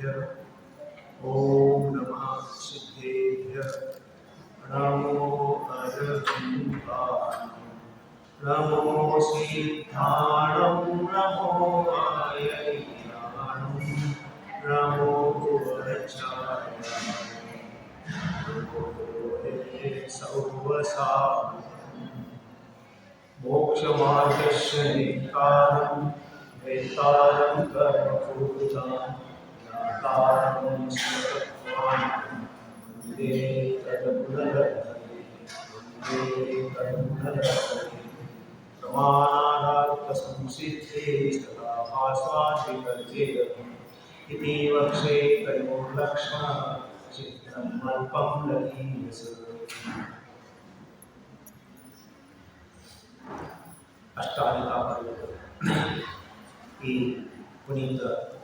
सिद्धेभ्यः ओम नमः सिद्धेभ्यः नमो अरहंताय नमो सिद्धाणं नमो आयर्याणं नमो वज्राय नमो सौवसाम् मोक्षमार्गस्य निष्कारं वेतारं कर्मभूतां ज्ञातारं स्वतत्त्वान् वन्दे तदनुलभते वन्दे तदनुलभते प्रमाणार्थसंसिद्धे सदा भास्वादिकर्तेयम् इति वक्षे तयोर्लक्ष्मणः चित्रम् अल्पं लभीयसे ಅಷ್ಟಾಧಿಕ ಈ ಪುನೀತ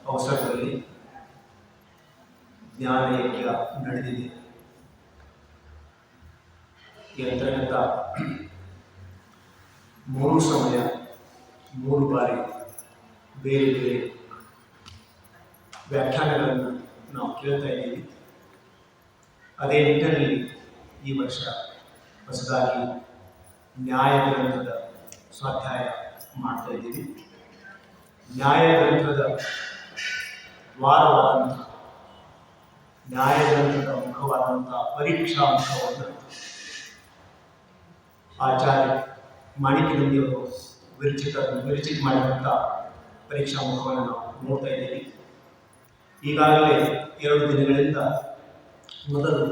ಅವಸರದಲ್ಲಿ ಜ್ಞಾನಯಜ್ಞ ನಡೆದಿದೆ. ಈ ಅಂತರ್ಗತ 3 ಸಮಯ 3 ಬಾರಿ ಬೇರೆ ಬೇರೆ ವ್ಯಾಖ್ಯಾನಗಳನ್ನು ನಾವು ಕೇಳ್ತಾ ಇದ್ದೀವಿ. ಅದೇ ನಿಟ್ಟಿನಲ್ಲಿ ಈ ವರ್ಷ ಹೊಸದಾಗಿ ನ್ಯಾಯ ಗ್ರಂಥದ ಸ್ವಾಧ್ಯಾಯ ಮಾಡ್ತಾ ಇದ್ದೀವಿ. ನ್ಯಾಯ ಗ್ರಂಥದ ದ್ವಾರವಾದಂಥ ನ್ಯಾಯ ಗ್ರಂಥದ ಮುಖವಾದಂಥ ಪರೀಕ್ಷಾ ಮುಖವನ್ನು ಆಚಾರ್ಯ ಮಾಣಿಕ್ಯನಂದಿಯವರು ವಿರಚಿತ ಮಾಡಿದಂಥ ಪರೀಕ್ಷಾ ಮುಖವನ್ನು ನಾವು ನೋಡ್ತಾ ಇದ್ದೀವಿ. ಈಗಾಗಲೇ 2 ದಿನಗಳಿಂದ ಮೊದಲು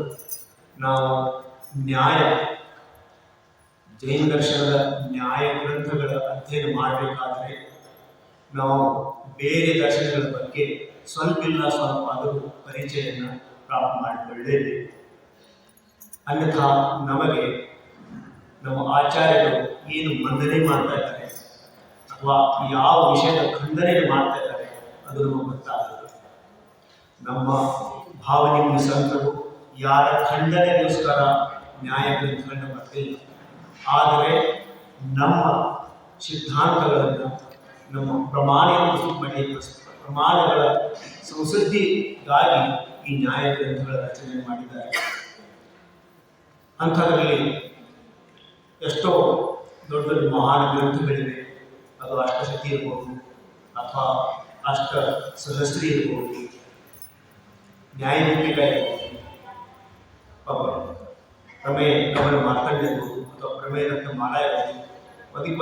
ನಾವು ಜೈನ ದರ್ಶನದ ನ್ಯಾಯ ಗ್ರಂಥಗಳ ಅಧ್ಯಯನ ಮಾಡಬೇಕಾದರೆ ನಾವು ಬೇರೆ ದರ್ಶನಗಳ ಬಗ್ಗೆ ಸ್ವಲ್ಪ ಆದರೂ ಪರಿಚಯವನ್ನು ಪ್ರಾಪ್ತ ಮಾಡಿಕೊಳ್ಳಲೇಬೇಕು. ಅನ್ಯಥಾ ನಮಗೆ ನಮ್ಮ ಆಚಾರ್ಯರು ಏನು ಮಂಡನೆ ಮಾಡ್ತಾ ಇದ್ದಾರೆ ಅಥವಾ ಯಾವ ವಿಷಯದ ಖಂಡನೆ ಮಾಡ್ತಾ ಇದ್ದಾರೆ ಅದು ನಮಗೆ ಗೊತ್ತಾಗಲ್ಲ. ನಮ್ಮ ಭಾವನೆ ಸಂತರು ಯಾರ ಖಂಡನೆಗೋಸ್ಕರ ನ್ಯಾಯ ಗ್ರಂಥಗಳನ್ನ ಬರ್ತಿಲ್ಲ. ಆದರೆ ನಮ್ಮ ಸಿದ್ಧಾಂತಗಳನ್ನು ನಮ್ಮ ಪ್ರಮಾಣಗಳ ಸಂಸಿದ್ಧಿಗಾಗಿ ಈ ನ್ಯಾಯ ಗ್ರಂಥಗಳ ರಚನೆ ಮಾಡಿದ್ದಾರೆ. ಅಂಥದ್ರಲ್ಲಿ ಎಷ್ಟೋ ದೊಡ್ಡ ದೊಡ್ಡ ಮಹಾನ್ ಗ್ರಂಥಗಳಿವೆ. ಅದು ಅಷ್ಟಶತಿ ಇರ್ಬೋದು ಅಥವಾ ಅಷ್ಟ ಸಹಸ್ರಿ ಇರ್ಬೋದು, ನ್ಯಾಯದೀಪಿಕ ಇರ್ಬೋದು, ಪ್ರಮೇಯ ಕವನ ಮಾರ್ಕಂಡ ಇರ್ಬೋದು ಅಥವಾ ಪ್ರಮೇಯದಂಥ ಮಾಲಾ ಇರ್ಬೋದು.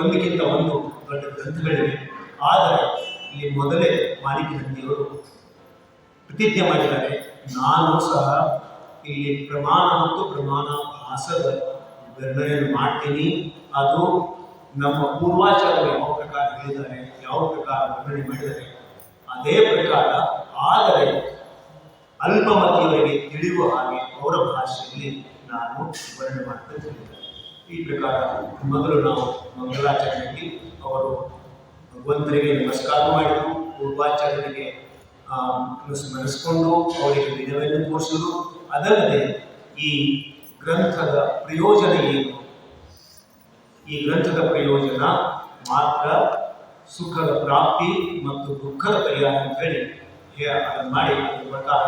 ಒಂದಕ್ಕಿಂತ ಒಂದು ದೊಡ್ಡ ಗ್ರಂಥಗಳಿವೆ. ಆದರೆ ಇಲ್ಲಿ ಮೊದಲೇ ಮಾಣಿಕ್ಯನಂದಿಯವರು ಪ್ರತಿಜ್ಞೆ ಮಾಡಿದ್ದಾರೆ, ನಾನು ಸಹ ಇಲ್ಲಿ ಪ್ರಮಾಣ ಮತ್ತು ಪ್ರಮಾಣ ಭಾಸದ ನಿರ್ಣಯ ಮಾಡ್ತೀನಿ. ಅದು ನಮ್ಮ ಪೂರ್ವಾಚಾರ್ಯರು ಯಾವ ಪ್ರಕಾರ ಹೇಳಿದ್ದಾರೆ, ಯಾವ ಪ್ರಕಾರ ವರ್ಣನೆ ಮಾಡಿದ್ದಾರೆ ಅದೇ ಪ್ರಕಾರ, ಆದರೆ ಅಲ್ಪಮತಿಯವರಿಗೆ ತಿಳಿಯುವ ಹಾಗೆ ಅವರ ಭಾಷೆಯಲ್ಲಿ ನಾನು ವರ್ಣನೆ ಮಾಡ್ತಾ ಇದ್ದೇನೆ. ಈ ಪ್ರಕಾರ ಮೊದಲು ನಾವು ಮಂಗಲಾಚರಣೆಯಲ್ಲಿ ಅವರು ಭಗವಂತರಿಗೆ ನಮಸ್ಕಾರ ಮಾಡಿದರು, ಪೂರ್ವಾಚಾರ್ಯರಿಗೆ ಸ್ಮರಿಸಿಕೊಂಡು ಅವರಿಗೆ ವಿನಯವನ್ನು ತೋರಿಸಿದರು. ಅದಲ್ಲದೆ ಈ ಗ್ರಂಥದ ಪ್ರಯೋಜನ ಏನು? ಈ ಗ್ರಂಥದ ಪ್ರಯೋಜನ ಮಾತ್ರ ಸುಖದ ಪ್ರಾಪ್ತಿ ಮತ್ತು ದುಃಖದ ಪರಿಹಾರ ಅಂತ ಹೇಳಿ ಅದನ್ನು ಮಾಡಿ ಅದರ ಪ್ರಕಾರ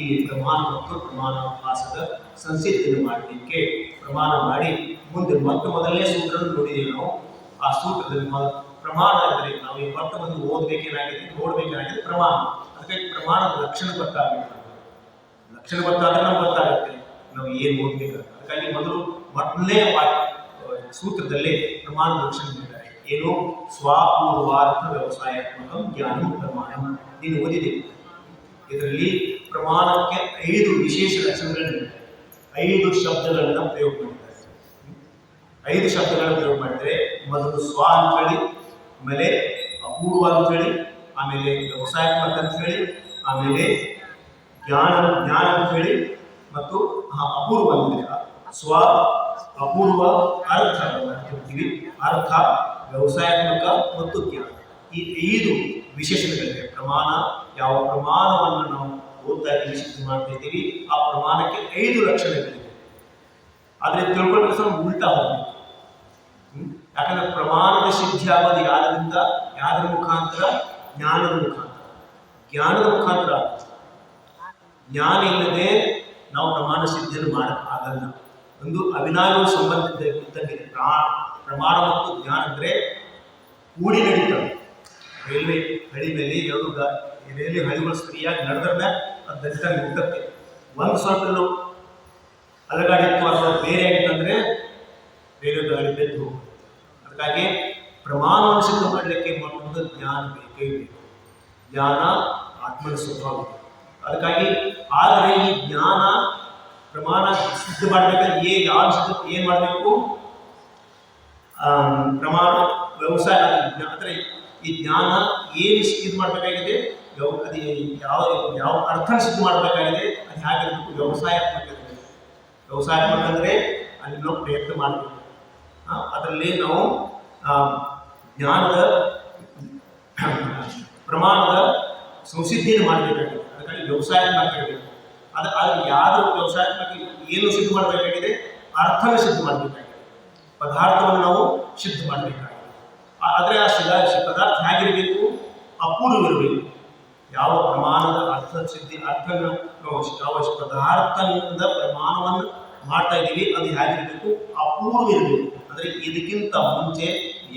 ಈ ಪ್ರಮಾಣ ಮತ್ತು ಪ್ರಮಾಣ ಭಾಸದ ಸಂಸಿದ್ಧಿಯನ್ನು ಮಾಡಲಿಕ್ಕೆ ಪ್ರಮಾಣ ಮಾಡಿ ಮುಂದೆ ಮೊದಲನೇ ಸೂತ್ರವನ್ನು ನೋಡಿದ್ದೇವೆ ನಾವು. ಆ ಸೂತ್ರದಲ್ಲಿ ಪ್ರಮಾಣ ಅಂದರೆ ನಾವು ಮೊದಲು ನೋಡಬೇಕೇನಾಗಿದೆ ಪ್ರಮಾಣ. ಅದಕ್ಕೆ ಪ್ರಮಾಣದ ಲಕ್ಷಣ ಗೊತ್ತಾಗಬೇಕು. ಲಕ್ಷಣ ಗೊತ್ತಾದ್ರೆ ನಮ್ಗೆ ಗೊತ್ತಾಗುತ್ತೆ ನಾವು ಏನು ಓದಬೇಕು. ಅದಕ್ಕಾಗಿ ಮೊದಲನೇ ಸೂತ್ರದಲ್ಲೇ ಪ್ರಮಾಣದ ಲಕ್ಷಣ ನೀಡಿದ್ದಾರೆ. ಏನು? ಸ್ವಪೂರ್ವಾರ್ಥ ವ್ಯವಸಾಯಾತ್ಮಕ ಜ್ಞಾನ ಪ್ರಮಾಣ. ನೀನು ಓದಿದೆ. ಇದರಲ್ಲಿ ಪ್ರಮಾಣಕ್ಕೆ 5 ವಿಶೇಷ ಲಕ್ಷಣಗಳಿವೆ. 5 ಶಬ್ದಗಳನ್ನು ಪ್ರಯೋಗ ಮಾಡಿದ್ದಾರೆ. 5 ಶಬ್ದಗಳನ್ನು ಪ್ರಯೋಗ ಮಾಡಿದರೆ ಮೊದಲು ಸ್ವ ಅಂತ ಹೇಳಿ, ಆಮೇಲೆ ಅಪೂರ್ವ ಅಂತ ಹೇಳಿ, ಆಮೇಲೆ ವ್ಯವಸಾಯಾತ್ಮಕ ಅಂತ ಹೇಳಿ, ಆಮೇಲೆ ಜ್ಞಾನ ಅಂತ ಹೇಳಿ, ಮತ್ತು ಅಪೂರ್ವ ಅಂತ. ಸ್ವ, ಅಪೂರ್ವ, ಅರ್ಥ ಹೇಳ್ತೀವಿ. ಅರ್ಥ, ವ್ಯವಸಾಯಾತ್ಮಕ ಮತ್ತು ಜ್ಞಾನ. ಈ 5 ವಿಶೇಷಣಗಳಿವೆ. ಪ್ರಮಾಣ, ಯಾವ ಪ್ರಮಾಣವನ್ನು ನಾವು ಓದ್ತಾ ವಿಶೇಷ ಮಾಡ್ತಾ ಇದ್ದೀವಿ ಆ ಪ್ರಮಾಣಕ್ಕೆ 5 ಲಕ್ಷಣಗಳಿವೆ. ಆದರೆ ತಿಳ್ಕೊಂಡ್ರೆ ಸ್ವಲ್ಪ ಉಲ್ಟಾ ಹೋಗ್ಬೇಕು. ಯಾಕಂದ್ರೆ ಪ್ರಮಾಣದ ಸಿದ್ಧಿ ಆಗೋದು ಯಾರ ಮುಖಾಂತರ? ಜ್ಞಾನದ ಮುಖಾಂತರ. ಜ್ಞಾನದ ಮುಖಾಂತರ ಜ್ಞಾನ ಇಲ್ಲದೆ ನಾವು ಪ್ರಮಾಣ ಸಿದ್ಧಿಯನ್ನು ಮಾಡೋಕ್ಕಾಗಲ್ಲ. ಒಂದು ಅವಿನಾಭಾವ ಸಂಬಂಧ ಇದ್ದಂಗಿದೆ. ಪ್ರಮಾಣ ಮತ್ತು ಜ್ಞಾನ ಅಂದರೆ ಕೂಡಿ ನಡೀತವೆ. ರೈಲ್ವೆ ಹಳಿ ಮೇಲೆ ಎರಡು ರೈಲ್ವೆ ಹಳಿಗಳು ಸರಿಯಾಗಿ ನಡೆದ್ರೆ ಅದು ದಂತಾಗಿ ಮುಟ್ಟತ್ತೆ. ಒಂದು ಸ್ವಲ್ಪ ಅಲಗಾಡಿತ್ತು ಅಥವಾ ಬೇರೆ ಆಗಿತ್ತಂದರೆ ರೈಲ್ವೆ ಗಾಡಿ ಬೆದ್ದು ಹೋಗುತ್ತೆ. ಅದಕ್ಕಾಗಿ ಪ್ರಮಾಣವನ್ನು ಸಿದ್ಧ ಮಾಡಲಿಕ್ಕೆ ಮತ್ತೊಂದು ಜ್ಞಾನ ಬೇಕೇ ಬೇಕು. ಜ್ಞಾನ ಆತ್ಮನ ಸ್ವಭಾವ. ಅದಕ್ಕಾಗಿ ಆದರೆ ಈ ಜ್ಞಾನ ಪ್ರಮಾಣ ಸಿದ್ಧ ಮಾಡಬೇಕಾದ್ರೆ ಯಾವ ಸಿದ್ಧ ಏನು ಮಾಡಬೇಕು? ಪ್ರಮಾಣ ವ್ಯವಸಾಯ ಅಂದರೆ ಈ ಜ್ಞಾನ ಏನು ಇದು ಮಾಡಬೇಕಾಗಿದೆ, ಅದು ಯಾವ ಅರ್ಥ ಸಿದ್ಧ ಮಾಡಬೇಕಾಗಿದೆ, ಅದು ಹೇಗಿರಬೇಕು? ವ್ಯವಸಾಯಾತ್ಮಕ ಇರಬೇಕು. ವ್ಯವಸಾಯಾತ್ಮಕ ಅಂದರೆ ಅಲ್ಲಿ ನಾವು ಪ್ರಯತ್ನ ಮಾಡಬೇಕು. ಅದರಲ್ಲಿ ನಾವು ಜ್ಞಾನದ ಪ್ರಮಾಣದ ಸಂಸಿದ್ಧಿಯನ್ನು ಮಾಡಬೇಕಾಗಿದೆ. ಅದಕ್ಕಾಗಿ ವ್ಯವಸಾಯಾತ್ಮಕ ಇರಬೇಕು. ಅದು ಯಾರು ವ್ಯವಸಾಯಾತ್ಮಕ ಏನು ಸಿದ್ಧ ಮಾಡಬೇಕಾಗಿದೆ? ಅರ್ಥನ ಸಿದ್ಧ ಮಾಡಬೇಕಾಗಿದೆ. ಪದಾರ್ಥವನ್ನು ನಾವು ಸಿದ್ಧ ಮಾಡಬೇಕಾಗಿದೆ. ಆದರೆ ಆ ಪದಾರ್ಥ ಹೇಗಿರಬೇಕು? ಅಪೂರ್ವವಿರಬೇಕು. ಯಾವ ಪ್ರಮಾಣದ ಅರ್ಥ ಸಿದ್ಧಿ ಯಾವ ಪದಾರ್ಥದಿಂದ ಪ್ರಮಾಣವನ್ನು ಮಾಡ್ತಾ ಇದ್ದೀವಿ ಅದು ಹೇಗಿರಬೇಕು? ಅಪೂರ್ವ ಇರಬೇಕು. ಅಂದರೆ ಇದಕ್ಕಿಂತ ಮುಂಚೆ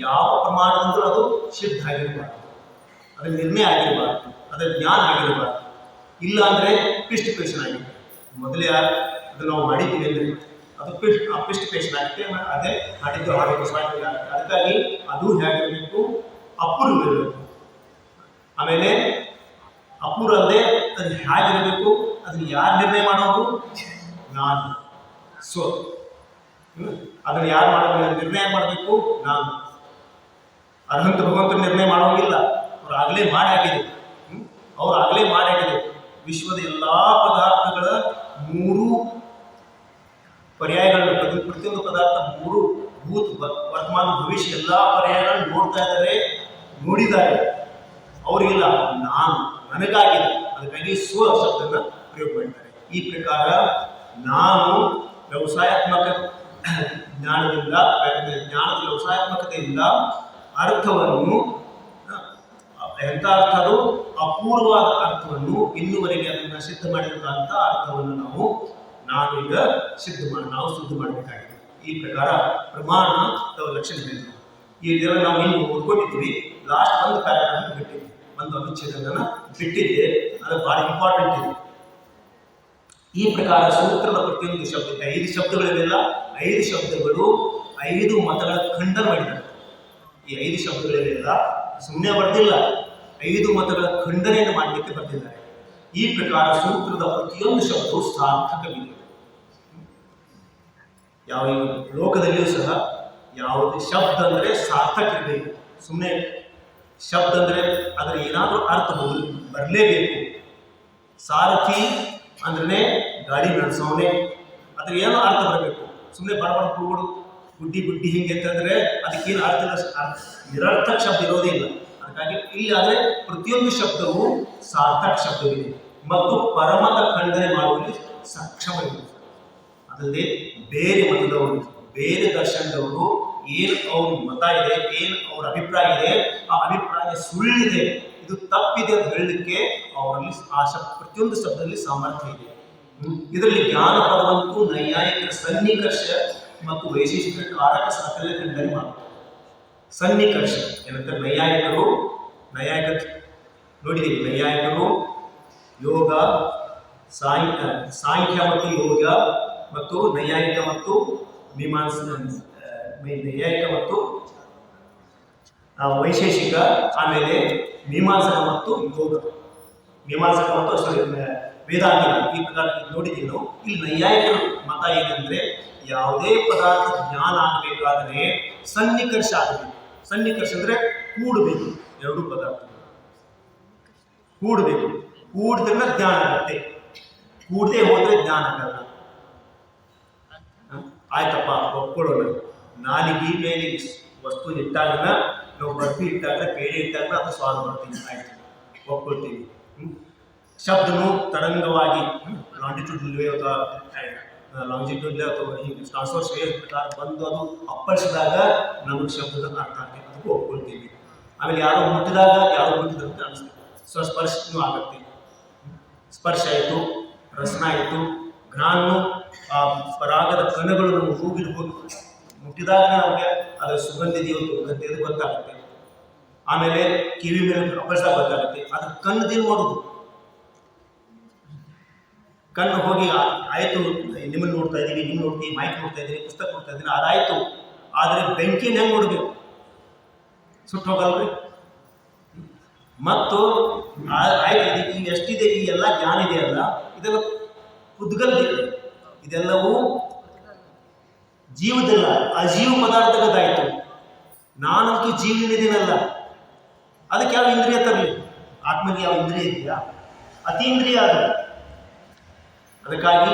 ಯಾವ ಪ್ರಮಾಣದಿಂದಲೂ ಅದು ಸಿದ್ಧ ಆಗಿರಬಾರ್ದು, ಅದರ ನಿರ್ಣಯ ಆಗಿರಬಾರ್ದು, ಅದರ ಜ್ಞಾನ ಆಗಿರಬಾರ್ದು. ಇಲ್ಲ ಅಂದರೆ ಪಿಷ್ಟಪೇಷನ್ ಆಗಿದೆ. ಮೊದಲೇ ಅದು ನಾವು ಮಾಡಿದ್ದೀವಿ ಅಂದರೆ ಅದು ಪಿಷ್ಟಪೇಷನ್ ಆಗುತ್ತೆ. ಅದೇ ಮಾಡಿದ್ದು ಆರೋಗ್ಯ ಸ್ವಾಮಿ ಆಗುತ್ತೆ. ಅದಕ್ಕಾಗಿ ಅದು ಹೇಗಿರಬೇಕು? ಅಪೂರ್ವ ಇರಬೇಕು. ಆಮೇಲೆ ಅಪೂರ್ವ ಅಲ್ಲದೆ ಅದು ಹೇಗಿರಬೇಕು? ಅದನ್ನು ಯಾರು ನಿರ್ಣಯ ಮಾಡೋದು? ನಾನು. ಸೊ ಅದನ್ನು ಯಾರು ನಿರ್ಣಯ ಮಾಡಬೇಕು? ನಾನು. ಅರ್ಹಂತ ಭಗವಂತನ ನಿರ್ಣಯ ಮಾಡೋಂಗಿಲ್ಲ. ಅವ್ರು ಆಗಲೇ ಮಾಡಿ ಹಾಕಿದೆ. ಅವ್ರು ಆಗಲೇ ಮಾಡಿ ಹಾಕಿದೆ. ವಿಶ್ವದ ಎಲ್ಲ ಪದಾರ್ಥಗಳ 3 ಪರ್ಯಾಯಗಳನ್ನು, ಪ್ರತಿಯೊಂದು ಪದಾರ್ಥ 3 ಭೂತ ವರ್ತಮಾನ ಭವಿಷ್ಯ ಎಲ್ಲ ಪರ್ಯಾಯಗಳನ್ನು ನೋಡ್ತಾ ಇದ್ದಾರೆ, ನೋಡಿದ್ದಾರೆ. ಅವರಿಗಿಲ್ಲ, ನಾನು ನನಗಾಗಿದೆ. ಅದಕ್ಕಾಗಿ ಸ್ವ ಶಬ್ದನ ಪ್ರಯೋಗ ಮಾಡ್ತಾರೆ. ಈ ಪ್ರಕಾರ ನಾನು ವ್ಯವಸಾಯಾತ್ಮಕ ಜ್ಞಾನದ ವ್ಯವಸಾಯಾತ್ಮಕತೆಯಿಂದ ಅರ್ಥವನ್ನು ಎಂಥ ಅರ್ಥ? ಅದು ಅಪೂರ್ವವಾದ ಅರ್ಥವನ್ನು, ಇನ್ನುವರೆಗೆ ಅದನ್ನು ಸಿದ್ಧ ಮಾಡಿದಂಥ ಅರ್ಥವನ್ನು ನಾವು ಈಗ ನಾವು ಸಿದ್ಧ ಮಾಡಬೇಕಾಗಿದೆ. ಈ ಪ್ರಕಾರ ಪ್ರಮಾಣ ಲಕ್ಷಣಗಳಿವೆ. ಇದೆಲ್ಲ ನಾವು ಇನ್ನು ಓದ್ಕೊಂಡಿದ್ದೀವಿ. ಲಾಸ್ಟ್ ಒಂದು ಪ್ಯಾರಾಗ್ರಾಫ್ ಬಿಟ್ಟಿದ್ದೆ, ಒಂದು ಅನುಚ್ಛೇದನ ಬಿಟ್ಟಿದ್ದೆ. ಅದು ಭಾಳ ಇಂಪಾರ್ಟೆಂಟ್ ಇದೆ. ಈ ಪ್ರಕಾರ ಸೂತ್ರದ ಪ್ರತಿಯೊಂದು ಶಬ್ದ 5 ಶಬ್ದಗಳಿವೆಲ್ಲ. 5 ಶಬ್ದಗಳು 5 ಮತಗಳ ಖಂಡನ ಮಾಡಿದ್ದಾರೆ. ಈ 5 ಶಬ್ದಗಳಿವೆಲ್ಲ ಸುಮ್ಮನೆ ಬರ್ದಿಲ್ಲ, 5 ಮತಗಳ ಖಂಡನೆಯನ್ನು ಮಾಡಲಿಕ್ಕೆ ಬರ್ತಿದ್ದಾರೆ. ಈ ಪ್ರಕಾರ ಸೂತ್ರದ ಪ್ರತಿಯೊಂದು ಶಬ್ದವು ಸಾರ್ಥಕವಿದೆ. ಯಾವ ಲೋಕದಲ್ಲಿಯೂ ಸಹ ಯಾವುದೇ ಶಬ್ದ ಅಂದರೆ ಸಾರ್ಥಕ ಇರಬೇಕು. ಸುಮ್ಮನೆ ಶಬ್ದ ಅಂದರೆ ಅದರ ಏನಾದರೂ ಅರ್ಥ ಬರಲೇಬೇಕು. ಸಾರಥಿ ಅಂದ್ರೆ ಗಾಡಿ ನಡೆಸೋನೆ, ಅದ್ರ ಏನೋ ಅರ್ಥ ಬರಬೇಕು. ಸುಮ್ಮನೆ ಬಡಬಡ ಕೂಗುಡು ಗುಡ್ಡಿ ಹಿಂಗೆ ಅಂತಂದರೆ ಅದಕ್ಕೇನು ಅರ್ಥ ನಿರರ್ಥಕ ಶಬ್ದ ಇರೋದೇ ಇಲ್ಲ. ಹಾಗಾಗಿ ಇಲ್ಲಿ ಆದರೆ ಪ್ರತಿಯೊಂದು ಶಬ್ದವು ಸಾರ್ಥಕ ಶಬ್ದವಿದೆ ಮತ್ತು ಪರಮದ ಖಂಡನೆ ಮಾಡುವಲ್ಲಿ ಸಕ್ಷಮವಿದೆ. ಅದಲ್ಲದೆ ಬೇರೆ ಮತದವರು, ಬೇರೆ ದರ್ಶನದವರು ಏನು ಅವ್ರ ಮತ ಇದೆ, ಏನು ಅವ್ರ ಅಭಿಪ್ರಾಯ ಇದೆ, ಆ ಅಭಿಪ್ರಾಯ ಸುಳ್ಳಿದೆ, ಇದು ತಪ್ಪಿದೆ ಅಂತ ಹೇಳಲಿಕ್ಕೆ ಅವರಲ್ಲಿ ಪ್ರತಿಯೊಂದು ಶಬ್ದದಲ್ಲಿ ಸಾಮರ್ಥ್ಯ ಇದೆ. ಇದರಲ್ಲಿ ಜ್ಞಾನ ಪದವಂತೂ ನೈಯಾಯಿಕರ ಸನ್ನಿಕರ್ಷ ಮತ್ತು ವೈಶೇಷಿಕ ಕಾರಕ ಸಾಕಲ್ಯ ಖಂಡನೆ ಮಾಡುತ್ತಾರೆ. ಸನ್ನಿಕರ್ಷ ಏನಂತಾರೆ? ನೈಯಾಯಿಕ ನೋಡಿದ್ದೀವಿ. ನೈಯಾಯಿಕರು ಯೋಗ, ಸಾಂಖ್ಯ ಮತ್ತು ಯೋಗ ಮತ್ತು ನೈಯಾಯಿಕ ಮತ್ತು ನೈಯಾಯಿಕ ಮತ್ತು ವೈಶೇಷಿಕ, ಆಮೇಲೆ ಮೀಮಾಂಸಕ ಮತ್ತು ಯೋಗ, ಮೀಮಾಂಸಕ ಮತ್ತು ವೇದಾಂತಿಕ. ಈ ಪ್ರಕಾರ ನೋಡಿದ್ದೀವಿ ನಾವು. ಇಲ್ಲಿ ನೈಯಾಯಿಕರ ಮತ ಏನಂದ್ರೆ ಯಾವುದೇ ಪದಾರ್ಥ ಜ್ಞಾನ ಆಗಬೇಕಾದ್ರೆ ಸನ್ನಿಕರ್ಷ ಆಗಬೇಕು. ಸನ್ನಿಕರ್ಷ ಅಂದ್ರೆ ಕೂಡಬೇಕು. 2 ಪದಾರ್ಥ ಕೂಡಬೇಕು. ಕೂಡಿದ್ರೆ ಜ್ಞಾನ ಆಗುತ್ತೆ, ಕೂಡದೆ ಹೋದ್ರೆ ಜ್ಞಾನ ಆಗಲ್ಲ. ಆಯ್ತಪ್ಪ, ಒಪ್ಕೊಳ್ಳೋಣ. ನಾಲಿಗೆ ಮೇಲೆ ವಸ್ತು ಇಟ್ಟಾಗ, ನಾವು ಬರ್ಫಿ ಇಟ್ಟಾಗ, ಪೇಡೆ ಇಟ್ಟಾಗ ಅದು ಸ್ವಾದ ಮಾಡ್ತೀವಿ. ಆಯ್ತು, ಒಪ್ಕೊಳ್ತೀವಿ. ಶಬ್ದನು ತರಂಗವಾಗಿ ಲಾಂಜಿಟ್ಯೂಡ್ನಲ್ಲೇ ಅಥವಾ ಲಾಂಜಿಟ್ಯೂಡ್ಲೇ ಅಥವಾ ಹೀಗೆ ಟ್ರಾನ್ಸ್ಫರ್ಸ್ ವೇವ್ ಪ್ರಕಾರ ಬಂದು ಅದು ಅಪ್ಪಳಿಸಿದಾಗ ನಮಗೆ ಶಬ್ದದ ಅರ್ಥ ಆಗ್ತದೆ, ಅದಕ್ಕೂ ಒಪ್ಕೊಳ್ತೀವಿ. ಆಮೇಲೆ ಯಾರೋ ಮುಟ್ಟಿದಂತೆ ಅನಿಸ್ತದೆ. ಸ್ಪರ್ಶನೂ ಆಗುತ್ತೆ. ಸ್ಪರ್ಶ ಆಯಿತು, ರಸನ ಇತ್ತು, ಘ್ರಾನು ಆ ಪರಾಗದ ಕಣಗಳು ನಮ್ಮ ಹೂವಿನ ಹೋಗಿ ಮುಟ್ಟಿದಾಗ ನಮಗೆ ಅದರ ಸುಗಂಧಿದೆಯೋ ದುರ್ಗಂಧಿ ಅದು ಗೊತ್ತಾಗುತ್ತೆ. ಆಮೇಲೆ ಕಿವಿ ಮೇಲೆ ಅಭ್ಯಾಸ ಗೊತ್ತಾಗುತ್ತೆ. ಅದು ಕಣ್ಣದೇನು ಮಾಡೋದು, ಕಣ್ಣು ಹೋಗಿ ಆಯಿತು ನಿಮ್ಮನ್ನು ನೋಡ್ತಾ ಇದ್ದೀವಿ, ನಿಮ್ಮ ನೋಡ್ತೀವಿ, ಮೈಕ್ ನೋಡ್ತಾ ಇದ್ದೀವಿ, ಪುಸ್ತಕ ನೋಡ್ತಾ ಇದ್ದೀನಿ, ಅದಾಯಿತು. ಆದರೆ ಬೆಂಕಿನ ಹೆಂಗೆ ನೋಡಬೇಕು, ಸುಟ್ಟು ಹೋಗಲ್ರಿ. ಮತ್ತು ಆಯ್ತು ಈ ಎಷ್ಟಿದೆ, ಈ ಎಲ್ಲ ಜ್ಞಾನ ಇದೆಯಲ್ಲ, ಇದೆಲ್ಲ ಉದ್ಗಲ್ದಿದೆ, ಇದೆಲ್ಲವೂ ಜೀವದಲ್ಲ, ಅಜೀವ ಪದಾರ್ಥಗಳದಾಯಿತು. ನಾನಂತೂ ಜೀವನಿದ್ದೀನಲ್ಲ, ಅದಕ್ಕೆ ಯಾವ ಇಂದ್ರಿಯ ತರಲಿ? ಆತ್ಮನಿಗೆ ಯಾವ ಇಂದ್ರಿಯ ಇದೆಯಾ? ಅತೀಂದ್ರಿಯ ಅದು. ಅದಕ್ಕಾಗಿ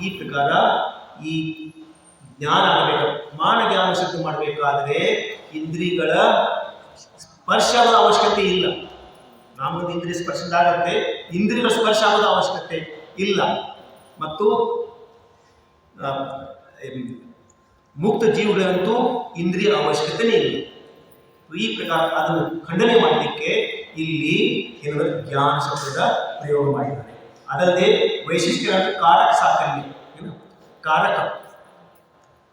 ಈ ಪ್ರಕಾರ ಈ ಜ್ಞಾನ ಆಗಬೇಕು, ಮಾನ ಜ್ಞಾನ ಶುದ್ಧ ಮಾಡಬೇಕಾದ್ರೆ ಇಂದ್ರಿಯಗಳ ಸ್ಪರ್ಶದ ಅವಶ್ಯಕತೆ ಇಲ್ಲ. ನಮ್ಮದು ಇಂದ್ರಿಯ ಸ್ಪರ್ಶದ ಆಗತ್ತೆ, ಇಂದ್ರಿಯಗಳ ಸ್ಪರ್ಶ ಆಗೋದ ಅವಶ್ಯಕತೆ ಇಲ್ಲ. ಮತ್ತು ಮುಕ್ತ ಜೀವಗಳಂತೂ ಇಂದ್ರಿಯ ಅವಶ್ಯಕತೆನೇ ಇಲ್ಲ. ಈ ಪ್ರಕಾರ ಅದನ್ನು ಖಂಡನೆ ಮಾಡಲಿಕ್ಕೆ ಇಲ್ಲಿ ಏನಂದ್ರೆ ಜ್ಞಾನ ಶಬ್ದದ ಪ್ರಯೋಗ ಮಾಡಿದ್ದಾರೆ. ಅದಲ್ಲದೆ ವೈಶಿಷ್ಟ್ಯ ಕಾರಕ ಸಾಕಲ್ಲಿ, ಏನು ಕಾರಕ,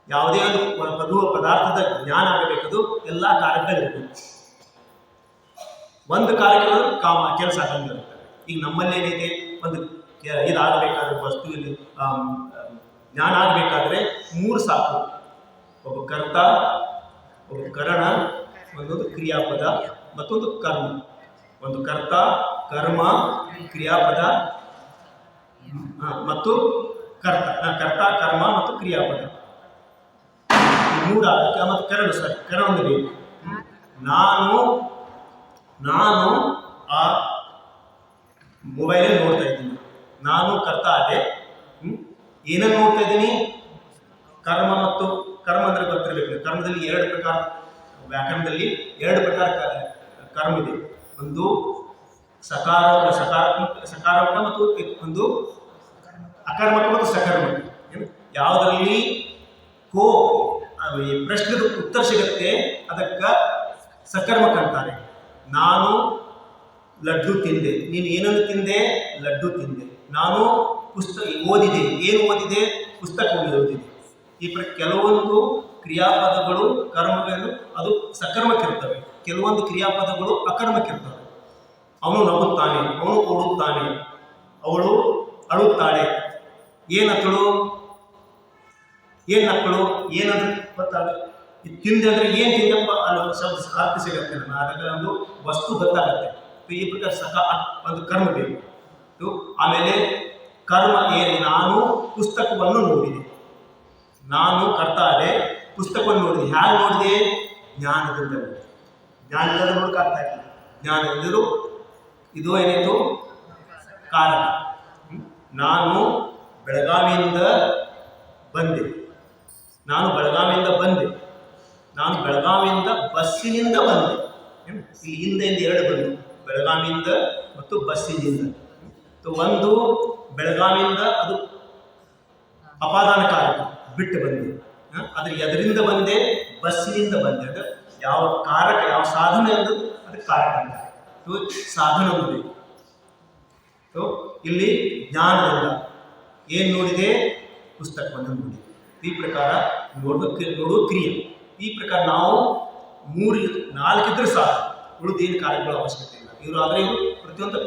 ಯಾವುದೇ ಒಂದು ಪದಾರ್ಥದ ಜ್ಞಾನ ಆಗಬೇಕದು ಎಲ್ಲ ಕಾರಕಗಳಿರ್ತವೆ. ಒಂದು ಕಾರಕಗಳು ಕೆಲಸ ಆಗಂಗಿರುತ್ತೆ. ಈಗ ನಮ್ಮಲ್ಲಿ ಏನಿದೆ, ಒಂದು ಇದಾಗಬೇಕಾದ್ರೆ ವಸ್ತುವಿನ ಜ್ಞಾನ ಆಗಬೇಕಾದ್ರೆ 3 ಸಾಕು. ಒಬ್ಬ ಕರ್ತ, ಒಬ್ಬ ಕರಣ, ಒಂದೊಂದು ಕ್ರಿಯಾಪದ, ಮತ್ತೊಂದು ಕರ್ಮ. ಒಂದು ಕರ್ತ, ಕರ್ಮ, ಕ್ರಿಯಾಪದ ಮತ್ತು ಕರ್ತ, ಕರ್ಮ ಮತ್ತು ಕ್ರಿಯಾಪದ, ಈ 3 ಆಗಕ್ಕೆ. ಮತ್ತು ಕರಣ ಒಂದು ಬೇಕು. ನಾನು ಆ ಮೊಬೈಲಲ್ಲಿ ನೋಡ್ತಾ ಇದ್ದೀನಿ, ನಾನು ಕರ್ತ ಆದೆ. ಏನನ್ನು ನೋಡ್ತಾ ಇದ್ದೀನಿ? ಕರ್ಮ. ಮತ್ತು ಕರ್ಮ ಅಂದರೆ ಗೊತ್ತಿರಬೇಕು, ಕರ್ಮದಲ್ಲಿ 2 ಪ್ರಕಾರ, ವ್ಯಾಕರಣದಲ್ಲಿ 2 ಪ್ರಕಾರ ಕರ್ಮ ಇದೆ. ಒಂದು ಸಕಾರಾತ್ಮಕ ಮತ್ತು ಒಂದು ಅಕರ್ಮಕ ಮತ್ತು ಸಕರ್ಮಕ. ಯಾವುದರಲ್ಲಿ ಪ್ರಶ್ನೆದ ಉತ್ತರ ಸಿಗುತ್ತೆ ಅದಕ್ಕೆ ಸಕರ್ಮಕ ಅಂತಾರೆ. ನಾನು ಲಡ್ಡು ತಿಂದೆ, ನೀನು ಏನನ್ನು ತಿಂದೆ? ಲಡ್ಡು ತಿಂದೆ. ನಾನು ಪುಸ್ತಕ ಓದಿದೆ, ಏನು ಓದಿದೆ? ಪುಸ್ತಕ ಓದಿದೆ. ಈ ಕೆಲವೊಂದು ಕ್ರಿಯಾಪದಗಳು ಕರ್ಮಗಳು ಅದು ಸಕರ್ಮಕ್ಕಿರ್ತವೆ, ಕೆಲವೊಂದು ಕ್ರಿಯಾಪದಗಳು ಅಕರ್ಮಕ್ಕಿರ್ತವೆ. ಅವನು ನಗುತ್ತಾನೆ, ಅವನು ಓಡುತ್ತಾನೆ, ಅವಳು ಅಳುತ್ತಾಳೆ. ಏನಕ್ಕಳು ಏನಂದ್ರೆ ಗೊತ್ತಾಗ. ತಿಂದೆ ಅಂದ್ರೆ ಏನು ತಿಂದಪ್ಪ ಅನ್ನೋ ಶಬ್ದ ಅರ್ಥ ಸಿಗುತ್ತೆ. ಅದಕ್ಕೆ ಒಂದು ವಸ್ತು ಗೊತ್ತಾಗುತ್ತೆ. ಈ ಪ್ರಕಾರ ಒಂದು ಕರ್ಮ ಬೇಕು. ಆಮೇಲೆ ಕರ್ಮ ಏನು? ನಾನು ಪುಸ್ತಕವನ್ನು ನೋಡಿದೆ, ನಾನು ಕರ್ತ ಆದೆ, ಪುಸ್ತಕವನ್ನು ನೋಡಿದೆ. ಹ್ಯಾಗೆ ನೋಡಿದೆ? ಜ್ಞಾನದಿಂದ ನೋಡಿದೆ. ಜ್ಞಾನದಿಂದ ನೋಡಕ್ಕಾಗ್ತಾ ಇಲ್ಲ. ಜ್ಞಾನದಿಂದಲೂ ಇದು ಏನಾಯಿತು? ಕಾರಣ. ನಾನು ಬೆಳಗಾವಿಯಿಂದ ಬಂದೆ, ನಾನು ಬೆಳಗಾವಿಯಿಂದ ಬಸ್ಸಿನಿಂದ ಬಂದೆ. ಇಲ್ಲಿ ಹಿಂದೆ 2 ಬಂದು, ಬೆಳಗಾವಿಯಿಂದ ಮತ್ತು ಬಸ್ಸಿನಿಂದ. ಒಂದು ಬೆಳಗಾವಿಯಿಂದ ಅದು ಅಪಾದಾನ ಕಾರಕ, ಬಿಟ್ಟು ಬಂದೆ. ಆದರೆ ಎದರಿಂದ ಬಂದೆ? ಬಸ್ಸಿನಿಂದ ಬಂದೆ. ಅದು ಯಾವ ಕಾರಕ, ಯಾವ ಸಾಧನ ಎಂದು ಅದಕ್ಕೆ ಕಾರಕ ಅಂತಾರೆ. ಸಾಧನ ಬೇಕು. ಇಲ್ಲಿ ಜ್ಞಾನದಿಂದ ಏನು ನೋಡಿದೆ? ಪುಸ್ತಕವನ್ನು ನೋಡಿದೆ. ಈ ಪ್ರಕಾರ ನೋಡುವ ಕ್ರಿಯೆ. ಈ ಪ್ರಕಾರ ನಾವು 4 ಇದ್ರೆ ಸಾಕು, ಉಳಿದೇನು ಕಾರ್ಯಗಳ ಅವಶ್ಯಕತೆ ಇಲ್ಲ. ಇವರು ಆದರೆ ಇವರು ಪ್ರತಿಯೊಂದು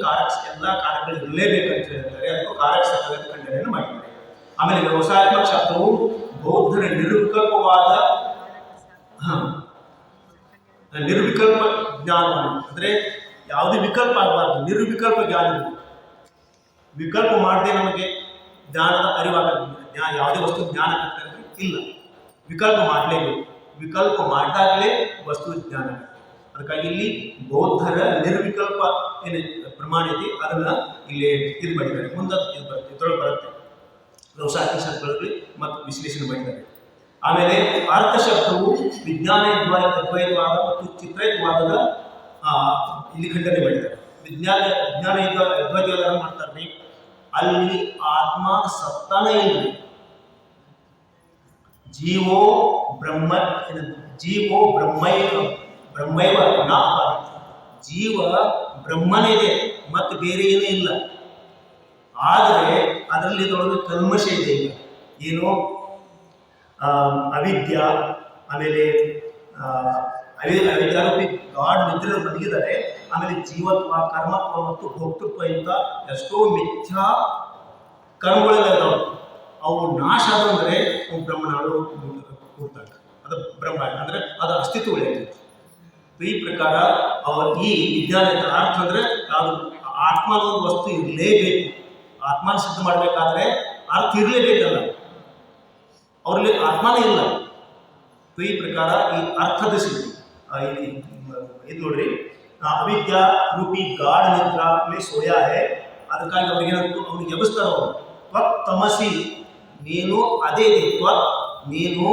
ಎಲ್ಲ ಕಾರ್ಯಗಳು ಇರಲೇಬೇಕಂತ ಹೇಳ್ತಾರೆ. ಅದಕ್ಕೂ ಕಾರಕ ಸಕಾರದ ಖಂಡನೆಯನ್ನು ಮಾಡಿದ್ದಾರೆ. ಆಮೇಲೆ ವ್ಯವಸಾಯಾತ್ಮಕ ಶಾಸ್ತ್ರವು ಬೌದ್ಧರ ನಿರ್ವಿಕಲ್ಪ ಜ್ಞಾನವನ್ನು, ಅಂದರೆ ಯಾವುದೇ ವಿಕಲ್ಪ ಆಗಬಾರ್ದು, ನಿರ್ವಿಕಲ್ಪ ಜ್ಞಾನ. ವಿಕಲ್ಪ ಮಾಡದೆ ನಮಗೆ ಜ್ಞಾನದ ಅರಿವಾಗಬೇಕು. ಯಾವುದೇ ವಸ್ತು ಜ್ಞಾನ ಇಲ್ಲ, ವಿಕಲ್ಪ ಮಾಡಲೇಬೇಕು. ವಿಕಲ್ಪ ಮಾಡಿದಾಗಲೇ ವಸ್ತು ಜ್ಞಾನ. ಅದಕ್ಕಾಗಿ ಇಲ್ಲಿ ಬೌದ್ಧರ ನಿರ್ವಿಕಲ್ಪ ಏನು ಪ್ರಮಾಣ ಇದೆ ಅದನ್ನು ಇಲ್ಲಿ ಇದು ಮಾಡಿದ್ದಾರೆ. ಮುಂದೆ ಇದರೊಳಗೆ ಬರುತ್ತೆ, ವ್ಯವಸಾಯ ಶಾಸ್ತ್ರಗಳಲ್ಲಿ ಮತ್ತು ವಿಶ್ಲೇಷಣೆ ಮಾಡಿದ್ದಾರೆ. ಆಮೇಲೆ ಅರ್ಥಶಬ್ದವು ವಿಜ್ಞಾನ ಅದ್ವೈತವಾದ ಮತ್ತು ಚಿತ್ರೈತವಾದದ ಇಲ್ಲಿ ಖಂಡನೆ ಮಾಡಿದ್ದಾರೆ. ವಿಜ್ಞಾನ ಅದ್ವೈತವಾದ ಮಾಡ್ತಾರೆ. ಅಲ್ಲಿ ಆತ್ಮ ಸತ್ತಾನೇ ಇಲ್ಲ. ಜೀವೋ ಬ್ರಹ್ಮೈವ ನಾಪ, ಜೀವ ಬ್ರಹ್ಮನೇ ಇದೆ, ಮತ್ತು ಬೇರೆ ಏನೂ ಇಲ್ಲ. ಆದರೆ ಅದರಲ್ಲಿ ಇದರೊಳಗೆ ಕಲ್ಮಶ ಇದೆ. ಈಗ ಏನು ಅವಿದ್ಯಾ, ಆಮೇಲೆ ಅವಿದ್ಯಾರೂಪಿ ಗಾಡ್ ನಿದ್ರೆ ಬದುಕಿದ್ದಾರೆ. ಆಮೇಲೆ ಜೀವತ್ವ, ಕರ್ಮತ್ವ ಮತ್ತು ಭೋಕ್ತೃತ್ವ ಇಂಥ ಎಷ್ಟೋ ಮಿಥ್ಯಾ ಕರ್ಮಗಳಿದಾವೆ. ಅವು ನಾಶ ಆದಂದ್ರೆ ಬ್ರಹ್ಮನಾಳು ಕೂಡ್ತಾನೆ. ಅದು ಬ್ರಹ್ಮ ಅಂದ್ರೆ ಅದು ಅಸ್ತಿತ್ವ ಉಳಿಯುತ್ತೆ. ಈ ಪ್ರಕಾರ ಈ ವಿಜ್ಞಾನದ ಅರ್ಥ ಅಂದ್ರೆ ಯಾವುದು, ಆತ್ಮನ ಒಂದು ವಸ್ತು ಇರಲೇಬೇಕು. ಆತ್ಮನ ಸಿದ್ಧ ಮಾಡಬೇಕಾದ್ರೆ ಅರ್ಥ ಇರಲೇಬೇಕಲ್ಲ, ಅವ್ರಲ್ಲಿ ಆತ್ಮನೇ ಇಲ್ಲ. ಈ ಪ್ರಕಾರ ಈ ಅರ್ಥದ ಸಿದ್ಧಿ ಇದು ನೋಡ್ರಿ, ಅವಿದ್ಯಾ ರೂಪಿ ಗಾಢ ನಿದ್ರಾ ಮೇ ಸೋಯಾ ಹೇ. ಅದಕ್ಕಾಗಿ ಅವ್ರಿಗೇನಂತೂ ಅವ್ನಿಗೆ ಎಬ್ಬಿಸ್ತಾರ ಅವರು. ತ್ವತ್ ತಮಸಿ, ನೀನು ಅದೇ ಇದೆ. ತ್ವತ್ ನೀನು,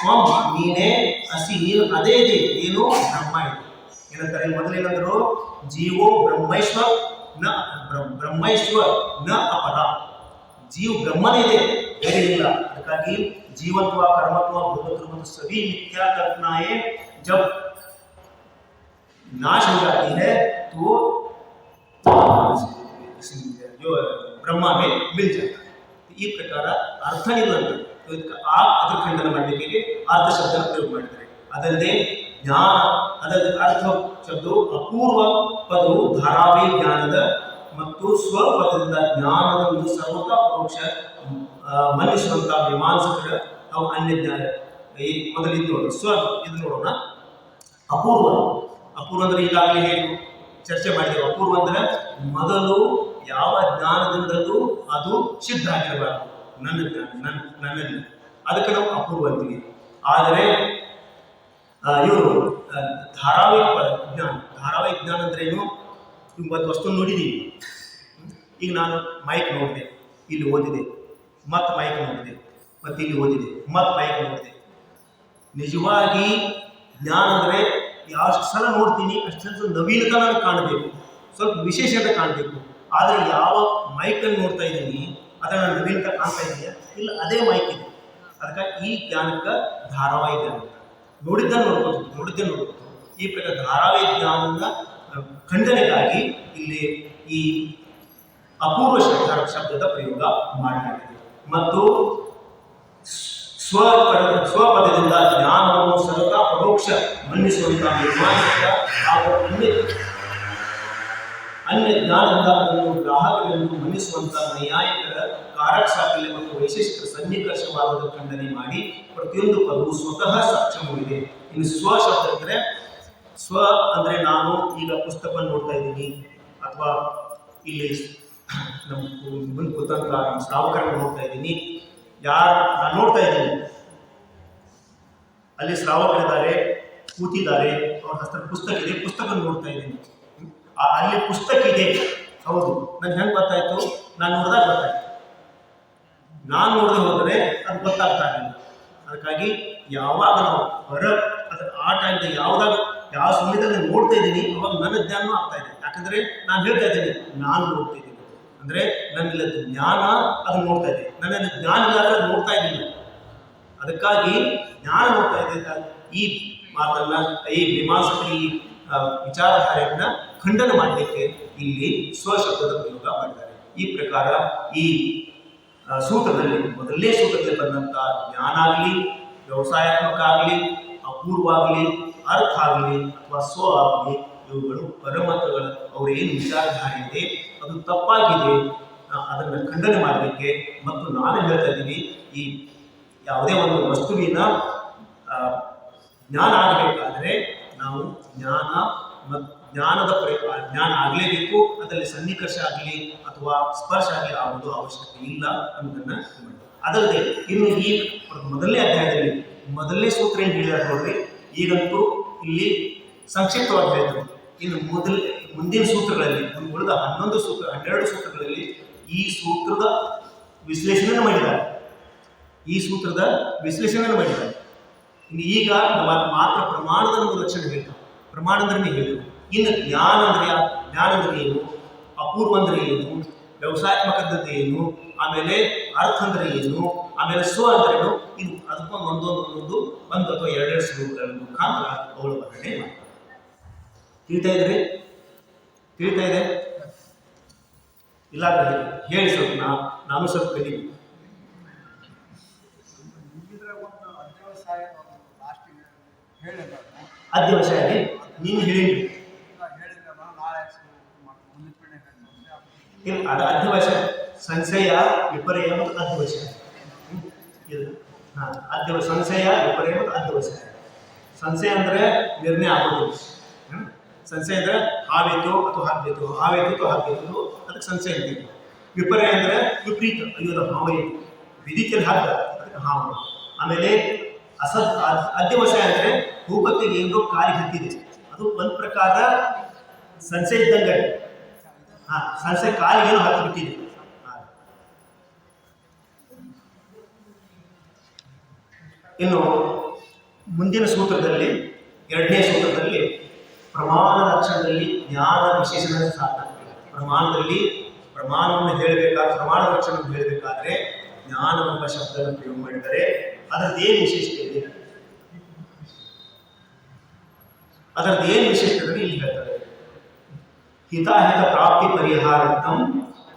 ತ್ವಂ ನೀನೇ, ಅಸಿ ನೀನು ಅದೇ ಇದೆ, ನೀನು ಬ್ರಹ್ಮ ಇದೆ. ಏನಂತಾರೆ ಮೊದಲೇನಂದ್ರು, ಜೀವೋ ಬ್ರಹ್ಮೈಶ್ವರ ನ ಅಪರ. ಜೀವ ಬ್ರಹ್ಮನೇ ಇದೆ, ಬೇರೆ ಇಲ್ಲ. ಅದಕ್ಕಾಗಿ जीवत्व, कर्मत्व, भोगत्व ಮತ್ತು सभी मिथ्या कल्पनाएं जब नाश हो जाती है तो जो ब्रह्मा में मिल जाता है. ಈ ಪ್ರಕಾರ ಅರ್ಥ ಇಲ್ಲ ಅಂತ ಅದರ ಖಂಡನ ಮಾಡಲಿಕ್ಕೆ ಅರ್ಥ ಶಬ್ದ ಪ್ರಯೋಗ ಮಾಡ್ತಾರೆ. ಅದಲ್ಲದೆ ಜ್ಞಾನ, ಅದಲ್ಲದೆ ಅರ್ಥ ಶಬ್ದವು ಅಪೂರ್ವ ಪದವು ಧಾರಾವಿ ಜ್ಞಾನದ ಮತ್ತು ಸ್ವಪದದಿಂದ ಜ್ಞಾನದ ಒಂದು ಸರ್ವತಾ ಪರೋಕ್ಷ ಮನುಷ್ಯರಂತ ಮೀಮಾಂಸಕರ ನಾವು ಅನ್ಯ ಜ್ಞಾನ. ಈ ಮೊದಲಿದ್ದು ನೋಡೋಣ, ಇದು ನೋಡೋಣ. ಅಪೂರ್ವ ಅಂದ್ರೆ ಈಗಾಗಲೇ ಹೇಳಿ ಚರ್ಚೆ ಮಾಡಿದ್ದೇವೆ. ಅಪೂರ್ವ ಅಂದ್ರೆ ಮೊದಲು ಯಾವ ಜ್ಞಾನದಿಂದಲೂ ಅದು ಸಿದ್ಧ ಆಗಿರಬಾರದು, ನನ್ನಲ್ಲಿ, ಅದಕ್ಕೆ ನಾವು ಅಪೂರ್ವ ಅಂತೀವಿ. ಆದರೆ ಇವರು ಧಾರಾವಾಹಿಕ ಜ್ಞಾನ ಅಂದ್ರೆ ಏನು? ಒಂದು ವಸ್ತು ನೋಡಿದೀವಿ. ಈಗ ನಾನು ಮೈಕ್ ನೋಡಿದೆ, ಇಲ್ಲಿ ಓದಿದೆ, ಮತ್ತೆ ಮೈಕ್ ನೋಡಿದೆ, ಮತ್ತೆ ಇಲ್ಲಿ ಓದಿದೆ, ಮತ್ತೆ ಮೈಕ್ ನೋಡಿದೆ. ನಿಜವಾಗಿ ಜ್ಞಾನ ಅಂದರೆ ಯಾವ ಸಲ ನೋಡ್ತೀನಿ ಅಷ್ಟೊಂದು ನವೀನತನ ಕಾಣಬೇಕು, ಸ್ವಲ್ಪ ವಿಶೇಷತೆ ಕಾಣಬೇಕು. ಆದರೆ ಯಾವ ಮೈಕನ್ನು ನೋಡ್ತಾ ಇದ್ದೀನಿ ಅದನ್ನು ನವೀನತೆ ಕಾಣ್ತಾ ಇದೆಯಾ? ಇಲ್ಲ, ಅದೇ ಮೈಕ್ ಇದೆ. ಅದಕ್ಕಾಗಿ ಈ ಜ್ಞಾನಕ್ಕೆ ಧಾರಾವಾಹಿ ಜ್ಞಾನ, ನೋಡಿದ್ದನ್ನು ನೋಡ್ಕೋತು. ಈ ಪ್ರಕಾರ ಧಾರಾವಾಹಿ ಜ್ಞಾನದ ಖಂಡನೆಗಾಗಿ ಇಲ್ಲಿ ಈ ಅಪೂರ್ವ ಶಬ್ದದ ಪ್ರಯೋಗ ಮಾಡಲಾಗಿದೆ. ಮತ್ತು ಸ್ವಪದದಿಂದ ಜ್ಞಾನವನ್ನು ಸರ್ವತಾ ಪರೋಕ್ಷ ಮನ್ನಿಸುವಂತಹ ನಿರ್ಮಾಣಿಸಿದ ಹಾಗೂ ಅನ್ಯ ಜ್ಞಾನದಿಂದ ಅದನ್ನು ಗ್ರಾಹಕರೆಂದು ಮನ್ನಿಸುವಂತಹ ನ್ಯಾಯಿಕರ ಕಾರಕ ಸಾಕಲ್ಯ ಮತ್ತು ವೈಶೇಷಿಕ ಸನ್ನಿಕರ್ಷವಾದದ ಖಂಡನೆ ಮಾಡಿ ಪ್ರತಿಯೊಂದು ಪದವು ಸ್ವತಃ ಸಾಕ್ಷ್ಯವಿದೆ. ಇನ್ನು ಸ್ವ ಶಬ್ದ ಅಂದರೆ, ಸ್ವ ಅಂದರೆ ನಾನು ಈಗ ಪುಸ್ತಕ ನೋಡ್ತಾ ಇದ್ದೀನಿ, ಅಥವಾ ಇಲ್ಲಿ ನಮ್ಮ ಮುಂದೆ ಕೂತಂತ ನಮ್ಮ ಶ್ರಾವಕರನ್ನು ನೋಡ್ತಾ ಇದ್ದೀನಿ. ನಾನು ನೋಡ್ತಾ ಇದ್ದೀನಿ, ಅಲ್ಲಿ ಶ್ರಾವಕರಿದ್ದಾರೆ, ಕೂತಿದ್ದಾರೆ, ಅವ್ರ ಹತ್ರ ಪುಸ್ತಕ ಇದೆ, ಪುಸ್ತಕ ನೋಡ್ತಾ ಇದ್ದೀನಿ. ಅಲ್ಲಿ ಪುಸ್ತಕ ಇದೆ, ಹೌದು, ನನ್ಗೆ ಹೆಂಗೆ ಗೊತ್ತಾಯ್ತು? ನಾನು ನೋಡಿದಾಗ ಗೊತ್ತಾಯ್ತು. ನಾನು ನೋಡದೆ ಹೋದರೆ ಅದು ಗೊತ್ತಾಗ್ತಾ ಇರಲಿಲ್ಲ. ಅದಕ್ಕಾಗಿ ಯಾವಾಗ ನಾವು ಆ ಟೈಮ್ಗೆ ಯಾವ ಸಮಯದಲ್ಲಿ ನೋಡ್ತಾ ಇದ್ದೀನಿ ಅವಾಗ ನನ್ನ ಜ್ಞಾನ ಆಗ್ತಾ ಇದೆ. ಯಾಕಂದ್ರೆ ನಾನು ಹೇಳ್ತಾ ಇದ್ದೀನಿ ನಾನು ನೋಡ್ತಾ ಇದ್ದೀನಿ ಅಂದ್ರೆ ನನ್ನಲ್ಲಿ ಜ್ಞಾನ ಅದು ನೋಡ್ತಾ ಇದೆ, ನನ್ನಲ್ಲಿ ಜ್ಞಾನ ಇಲ್ಲಾದ್ರೆ ಅದು ನೋಡ್ತಾ ಇದ್ದಿಲ್ಲ. ಅದಕ್ಕಾಗಿ ಜ್ಞಾನ ನೋಡ್ತಾ ಇದೆ. ಈ ಮಾತನ್ನ ಈ ಮೀಮಾಂಸಕರು ಈ ವಿಚಾರಧಾರೆಯನ್ನ ಖಂಡನೆ ಮಾಡಲಿಕ್ಕೆ ಇಲ್ಲಿ ಸ್ವಶಬ್ದದ ಪ್ರಯೋಗ ಮಾಡಿದ್ದಾರೆ. ಈ ಪ್ರಕಾರ ಈ ಸೂತ್ರದಲ್ಲಿ, ಮೊದಲನೇ ಸೂತ್ರದಲ್ಲಿ ಬಂದಂತ ಜ್ಞಾನ ಆಗಲಿ, ವ್ಯವಸಾಯಾತ್ಮಕ ಆಗಲಿ, ಅಪೂರ್ವ ಆಗಲಿ, ಅರ್ಥ ಆಗಲಿ ಅಥವಾ ಸ್ವ ಆಗಲಿ, ಇವುಗಳು ಪರಮತಗಳ ಅವರ ಏನು ವಿಚಾರಧಾರೆ ಇದೆ ಅದು ತಪ್ಪಾಗಿದೆ, ಅದನ್ನು ಖಂಡನೆ ಮಾಡಲಿಕ್ಕೆ. ಮತ್ತು ನಾನೇ ಹೇಳ್ತಾ ಇದ್ದೀನಿ, ಈ ಯಾವುದೇ ಒಂದು ವಸ್ತುವಿನ ಜ್ಞಾನ ಆಗಬೇಕಾದ್ರೆ ನಾವು ಜ್ಞಾನ ಆಗಲೇಬೇಕು. ಅದರಲ್ಲಿ ಸನ್ನಿಕರ್ಷ ಆಗಲಿ ಅಥವಾ ಸ್ಪರ್ಶ ಆಗಲಿ ಆಗುವುದು ಅವಶ್ಯಕತೆ ಇಲ್ಲ ಅನ್ನೋದನ್ನ. ಅದಲ್ಲದೆ ಇನ್ನು ಈ ಮೊದಲನೇ ಅಧ್ಯಾಯದಲ್ಲಿ ಮೊದಲನೇ ಸೂತ್ರ ಏನು ಹೇಳಿದಾರೆ ನೋಡ್ರಿ. ಈಗಂತೂ ಇಲ್ಲಿ ಸಂಕ್ಷಿಪ್ತವಾಗಿ ಹೇಳಿದ್ರು. ಇನ್ನು ಮುಂದಿನ ಸೂತ್ರಗಳಲ್ಲಿ ಉಳಿದ 12 ಸೂತ್ರಗಳಲ್ಲಿ ಈ ಸೂತ್ರದ ವಿಶ್ಲೇಷಣೆ ಮಾಡಿದ್ದಾರೆ. ಇನ್ನು ಈಗ ಮಾತ್ರ ಪ್ರಮಾಣದ ಒಂದು ಲಕ್ಷಣ ಹೇಳ್ತಾರೆ. ಪ್ರಮಾಣ ಅಂದ್ರೆ ಹೇಳಿದ್ರು. ಇನ್ನು ಜ್ಞಾನ ಅಂದ್ರೆ ಏನು, ಅಪೂರ್ವ ಅಂದ್ರೆ ಏನು, ವ್ಯವಸಾಯಾತ್ಮಕತೆ ಏನು, ಆಮೇಲೆ ಅರ್ಥ ಅಂದ್ರೆ ಏನು, ಆಮೇಲೆ ಸ್ವ ಅಂದ್ರೆ ಏನು, ಇದು ಅದಕ್ಕೊಂದು ಒಂದು ಅಥವಾ 2 ಶ್ಲೋಕಗಳ ಮುಖಾಂತರ ಅವಳು ವರ್ಣನೆ ಮಾಡ್ತಾರೆ. ತಿಳಿತಾ ಇದೆ? ಇಲ್ಲ ಹೇಳಿ ಸ್ವಲ್ಪ ನಾನು ಸ್ವಲ್ಪ ಕಲಿಬೇಕು. ಅಧ್ಯವಸಾಯ ನೀನು ಹೇಳಿ ಇಲ್ಲ, ಅದು ಅಧ್ಯವಸಾಯ. ಸಂಶಯ ವಿಪರ್ಯ ಮತ್ತು ಅಧ್ಯವಸಾಯ. ಸಂಶಯ ವಿಪರ್ಯ ಮತ್ತು ಅಧ್ಯವಸಾಯ. ಸಂಶಯ ಅಂದ್ರೆ ನಿರ್ಣಯ ಆಗೋದಿಲ್ಲ. ಸಂಶಯ ಅಂದ್ರೆ ಹಾವೇತು ಅಥವಾ ಹಾಕ್ಬೇಕು, ಹಾವೇತು ಅಥವಾ ಹಾಕ್ಬೇಕು, ಅದಕ್ಕೆ ಸಂಶಯ ಅಂತೀವಿ. ವಿಪರ್ಯ ಅಂದ್ರೆ ವಿಪರೀತ, ಅಯ್ಯೋ ಹಾವೇ ವಿಧಿಕಲ್ಲಿ ಹಾಕ, ಅದಕ್ಕೆ ಹಾವು. ಆಮೇಲೆ ಅಧ್ಯವಸಾಯ ಅಂದ್ರೆ ಭೂಪಕ್ಕೆ ಏನೋ ಕಾಲಿ ಹತ್ತಿದೆ, ಅದು ಒಂದು ಪ್ರಕಾರ ಸಂಶಯ ಇದ್ದಂಗೆ. ಸಂಶಯ ಕಾಲಿಗೆ ಏನೋ ಹತ್ತಿ ಬಿಟ್ಟಿದೆ. ಇನ್ನು ಮುಂದಿನ ಸೂತ್ರದಲ್ಲಿ, ಎರಡನೇ ಸೂತ್ರದಲ್ಲಿ ಪ್ರಮಾಣ ಲಕ್ಷಣದಲ್ಲಿ ಜ್ಞಾನ ವಿಶೇಷಣ ಸಾಧನ. ಪ್ರಮಾಣವನ್ನು ಹೇಳಬೇಕಾದ್ರೆ, ಪ್ರಮಾಣ ಲಕ್ಷಣವನ್ನು ಹೇಳಬೇಕಾದ್ರೆ ಜ್ಞಾನವೆಂಬ ಶಬ್ದವನ್ನು ಪ್ರಯೋಗ ಮಾಡಿದರೆ ಅದರದ್ದೇನು ವಿಶೇಷತೆ ಇದೆ, ಅದರದ್ದೇನು ವಿಶೇಷತೆ ಇಲ್ಲಿ ಹೇಳ್ತಾರೆ. ಹಿತಾಹಿತ ಪ್ರಾಪ್ತಿ ಪರಿಹಾರಾರ್ಥಂ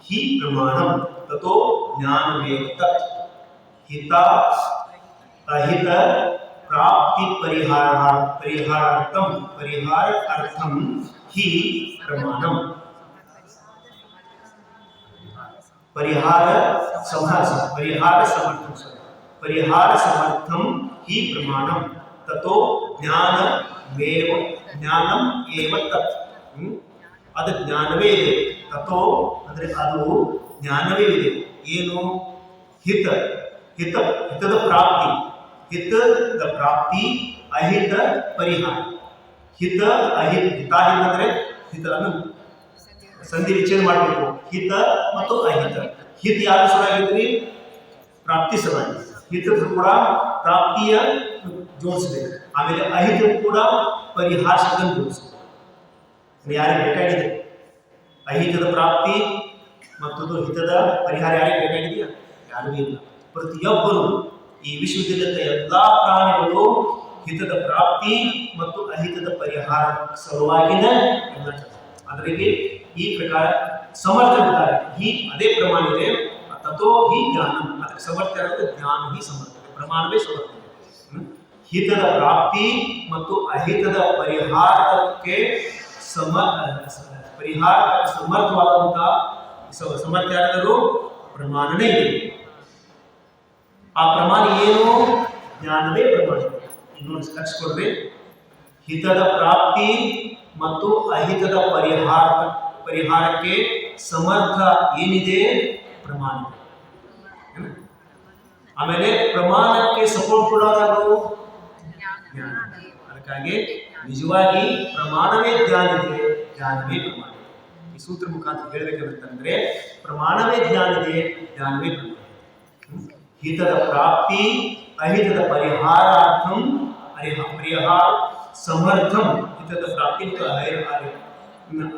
ಹಿ ಪ್ರಮಾಣಂ ತಥೋ ಜ್ಞಾನವೇವ ತತ್. ಹಿತ ಅಹಿತ ಪ್ರಾಪ್ತಿ ಪರಿಹಾರಾರ್ಥಂ ಹಿ ಪ್ರಮಾಣಂ. ಪರಿಹಾರ ಸಮರ್ಥಂ ಹಿ ಪ್ರಮಾಣಂ ತಥೋ ಜ್ಞಾನಂ ಏವ ತತ್. ಅದು ಜ್ಞಾನವೇ ಇದೆ. ತಥೋ ಅಂದ್ರೆ ಅದು ಜ್ಞಾನವೇ ಇದೆ. ಏನು? ಹಿತದ ಪ್ರಾಪ್ತಿ, ಅಹಿತ ಪರಿಹಾರ. ಹಿತಾಹಿತ ಅಂದ್ರೆ ಹಿತವನ್ನು ಸಂಧಿ ವಿಚ್ಛೇದ ಮಾಡಬೇಕು. ಹಿತ ಮತ್ತು ಅಹಿತ. ಹಿತ ಯಾರು ಸರಾಗಿದ್ರಿ? ಪ್ರಾಪ್ತಿ ಸರಾಗಿ. ಹಿತದ ಕೂಡ ಪ್ರಾಪ್ತಿಯ ಜೋಡಿಸಬೇಕು. ಆಮೇಲೆ ಅಹಿತ ಕೂಡ ಪರಿಹಾರ ಶಬ್ದ ಜೋಡಿಸಬೇಕು. ಯಾರಿಗೆ ಬೇಕಾಗಿದೆ? ಅಹಿತದ ಪ್ರಾಪ್ತಿ ಮತ್ತು ಹಿತದ ಪರಿಹಾರ ಯಾರಿಗೆ ಬೇಕಾಗಿದೆಯಾ? ಯಾರಿಗೂ ಇಲ್ಲ. ಪ್ರತಿಯೊಬ್ಬರು ಈ ವಿಶ್ವದಲ್ಲಿದ್ದ ಎಲ್ಲಾ ಪ್ರಾಣಿಗಳು ಹಿತದ ಪ್ರಾಪ್ತಿ ಮತ್ತು ಅಹಿತದ ಪರಿಹಾರ ಸಲುವಾಗಿನ ಎಲ್ಲ. ಅದರಿಗೆ ಈ ಪ್ರಕಾರ ಸಮರ್ಥರಿದ್ದಾರೆ. ಅದೇ ಪ್ರಮಾಣ ಇದೆ. ತಥೋ ಹಿ ಜ್ಞಾನಂ. ಅದಕ್ಕೆ ಸಮರ್ಥ ಇರೋದು ಜ್ಞಾನ ಹಿ ಸಮರ್ಥ, ಪ್ರಮಾಣವೇ ಸಮರ್ಥ. ಹಿತದ ಪ್ರಾಪ್ತಿ ಮತ್ತು ಅಹಿತದ ಪರಿಹಾರಕ್ಕೆ ಸಮರ್ಥವಾದಂತಹ ಸಮರ್ಥ ಯಾರಾದರೂ ಪ್ರಮಾಣನೇ ಇದೆ. ಆ ಪ್ರಮಾಣ ಏನು? ಜ್ಞಾನವೇ ಪ್ರಮಾಣ. ಇನ್ನೊಂದು ಲಕ್ಷ ಕೊಡ್ರಿ. ಹಿತದ ಪ್ರಾಪ್ತಿ ಮತ್ತು ಅಹಿತದ ಪರಿಹಾರಕ್ಕೆ ಸಮರ್ಥ ಏನಿದೆ? ಪ್ರಮಾಣ. ಆಮೇಲೆ ಪ್ರಮಾಣಕ್ಕೆ ಸಪೋರ್ಟ್ ಕೊಡೋದು ಜ್ಞಾನ. ಅದಕ್ಕಾಗಿ ನಿಜವಾಗಿ ಪ್ರಮಾಣವೇ ಜ್ಞಾನ ಇದೆ, ಜ್ಞಾನವೇ ಪ್ರಮಾಣ. ಈ ಸೂತ್ರ ಮುಖಾಂತರ ಹೇಳಬೇಕಂತಂದ್ರೆ ಪ್ರಮಾಣವೇ ಜ್ಞಾನ ಇದೆ, ಜ್ಞಾನವೇ ಪ್ರಮಾಣ. ಹಿತದ ಪ್ರಾಪ್ತಿ ಅಹಿತದ ಪರಿಹಾರಾರ್ಥಂ ಪರಿಹಾರ ಸಮರ್ಥಂ. ಹಿತದ ಪ್ರಾಪ್ತಿ ಮತ್ತು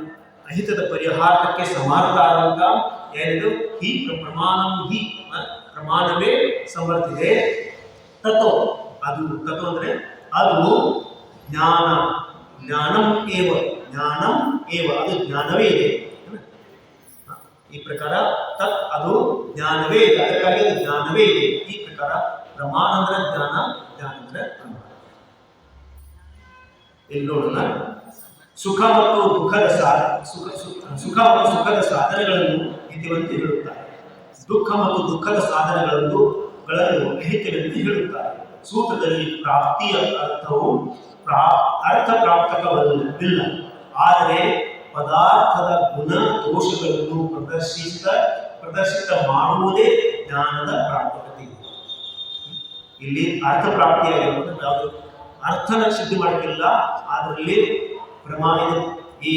ಅಹಿತದ ಪರಿಹಾರಕ್ಕೆ ಸಮರ್ಥ ಆದಂತ ಏನಿದು? ಹಿ ಪ್ರಮಾಣಂ. ಪ್ರಮಾಣವೇ ಸಮರ್ಥಿದೆ. ತತ್ವ ಅದು ತತ್ವ ಅಂದ್ರೆ ಅದು ಜ್ಞಾನಂ ಏವ ಅದು ಜ್ಞಾನವೇ ಇದೆ. ಈ ಪ್ರಕಾರ ತತ್ ಅದು ಜ್ಞಾನವೇ ಇದೆ. ಅದಕ್ಕಾಗಿ ಅದು ಜ್ಞಾನವೇ ಇದೆ. ಈ ಪ್ರಕಾರ ಪ್ರಮಾಣ ಅಂದ್ರೆ ಜ್ಞಾನ ಅಂದ್ರೆ ಪ್ರಮಾಣ. ಇಲ್ಲಿ ನೋಡೋಣ. ಸುಖ ಮತ್ತು ಸುಖದ ಸಾಧನೆಗಳನ್ನು ಹಿತವೆಂದು ಹೇಳುತ್ತಾರೆ. ದುಃಖ ಮತ್ತು ದುಃಖದ ಸಾಧನೆಗಳನ್ನು ಅಹಿತವೆಂದು ಹೇಳುತ್ತಾರೆ. ಸೂತ್ರದಲ್ಲಿ ಪ್ರಾಪ್ತಿಯ ಅರ್ಥವು ಅರ್ಥ ಪ್ರಾಪ್ತಕವಲ್ಲ, ಆದರೆ ಪದಾರ್ಥದ ಗುಣ ದೋಷಗಳನ್ನು ಪ್ರದರ್ಶಿತ ಮಾಡುವುದೇ ಜ್ಞಾನದ ಪ್ರಾಪ್ತತೆ. ಇಲ್ಲಿ ಅರ್ಥ ಪ್ರಾಪ್ತಿಯಾಗಿರುವುದು ಯಾವುದು? ಅರ್ಥನ ಸಿದ್ಧಿ ಮಾಡಲಿಲ್ಲ, ಅದರಲ್ಲಿ ಪ್ರಮಾಣ ಈ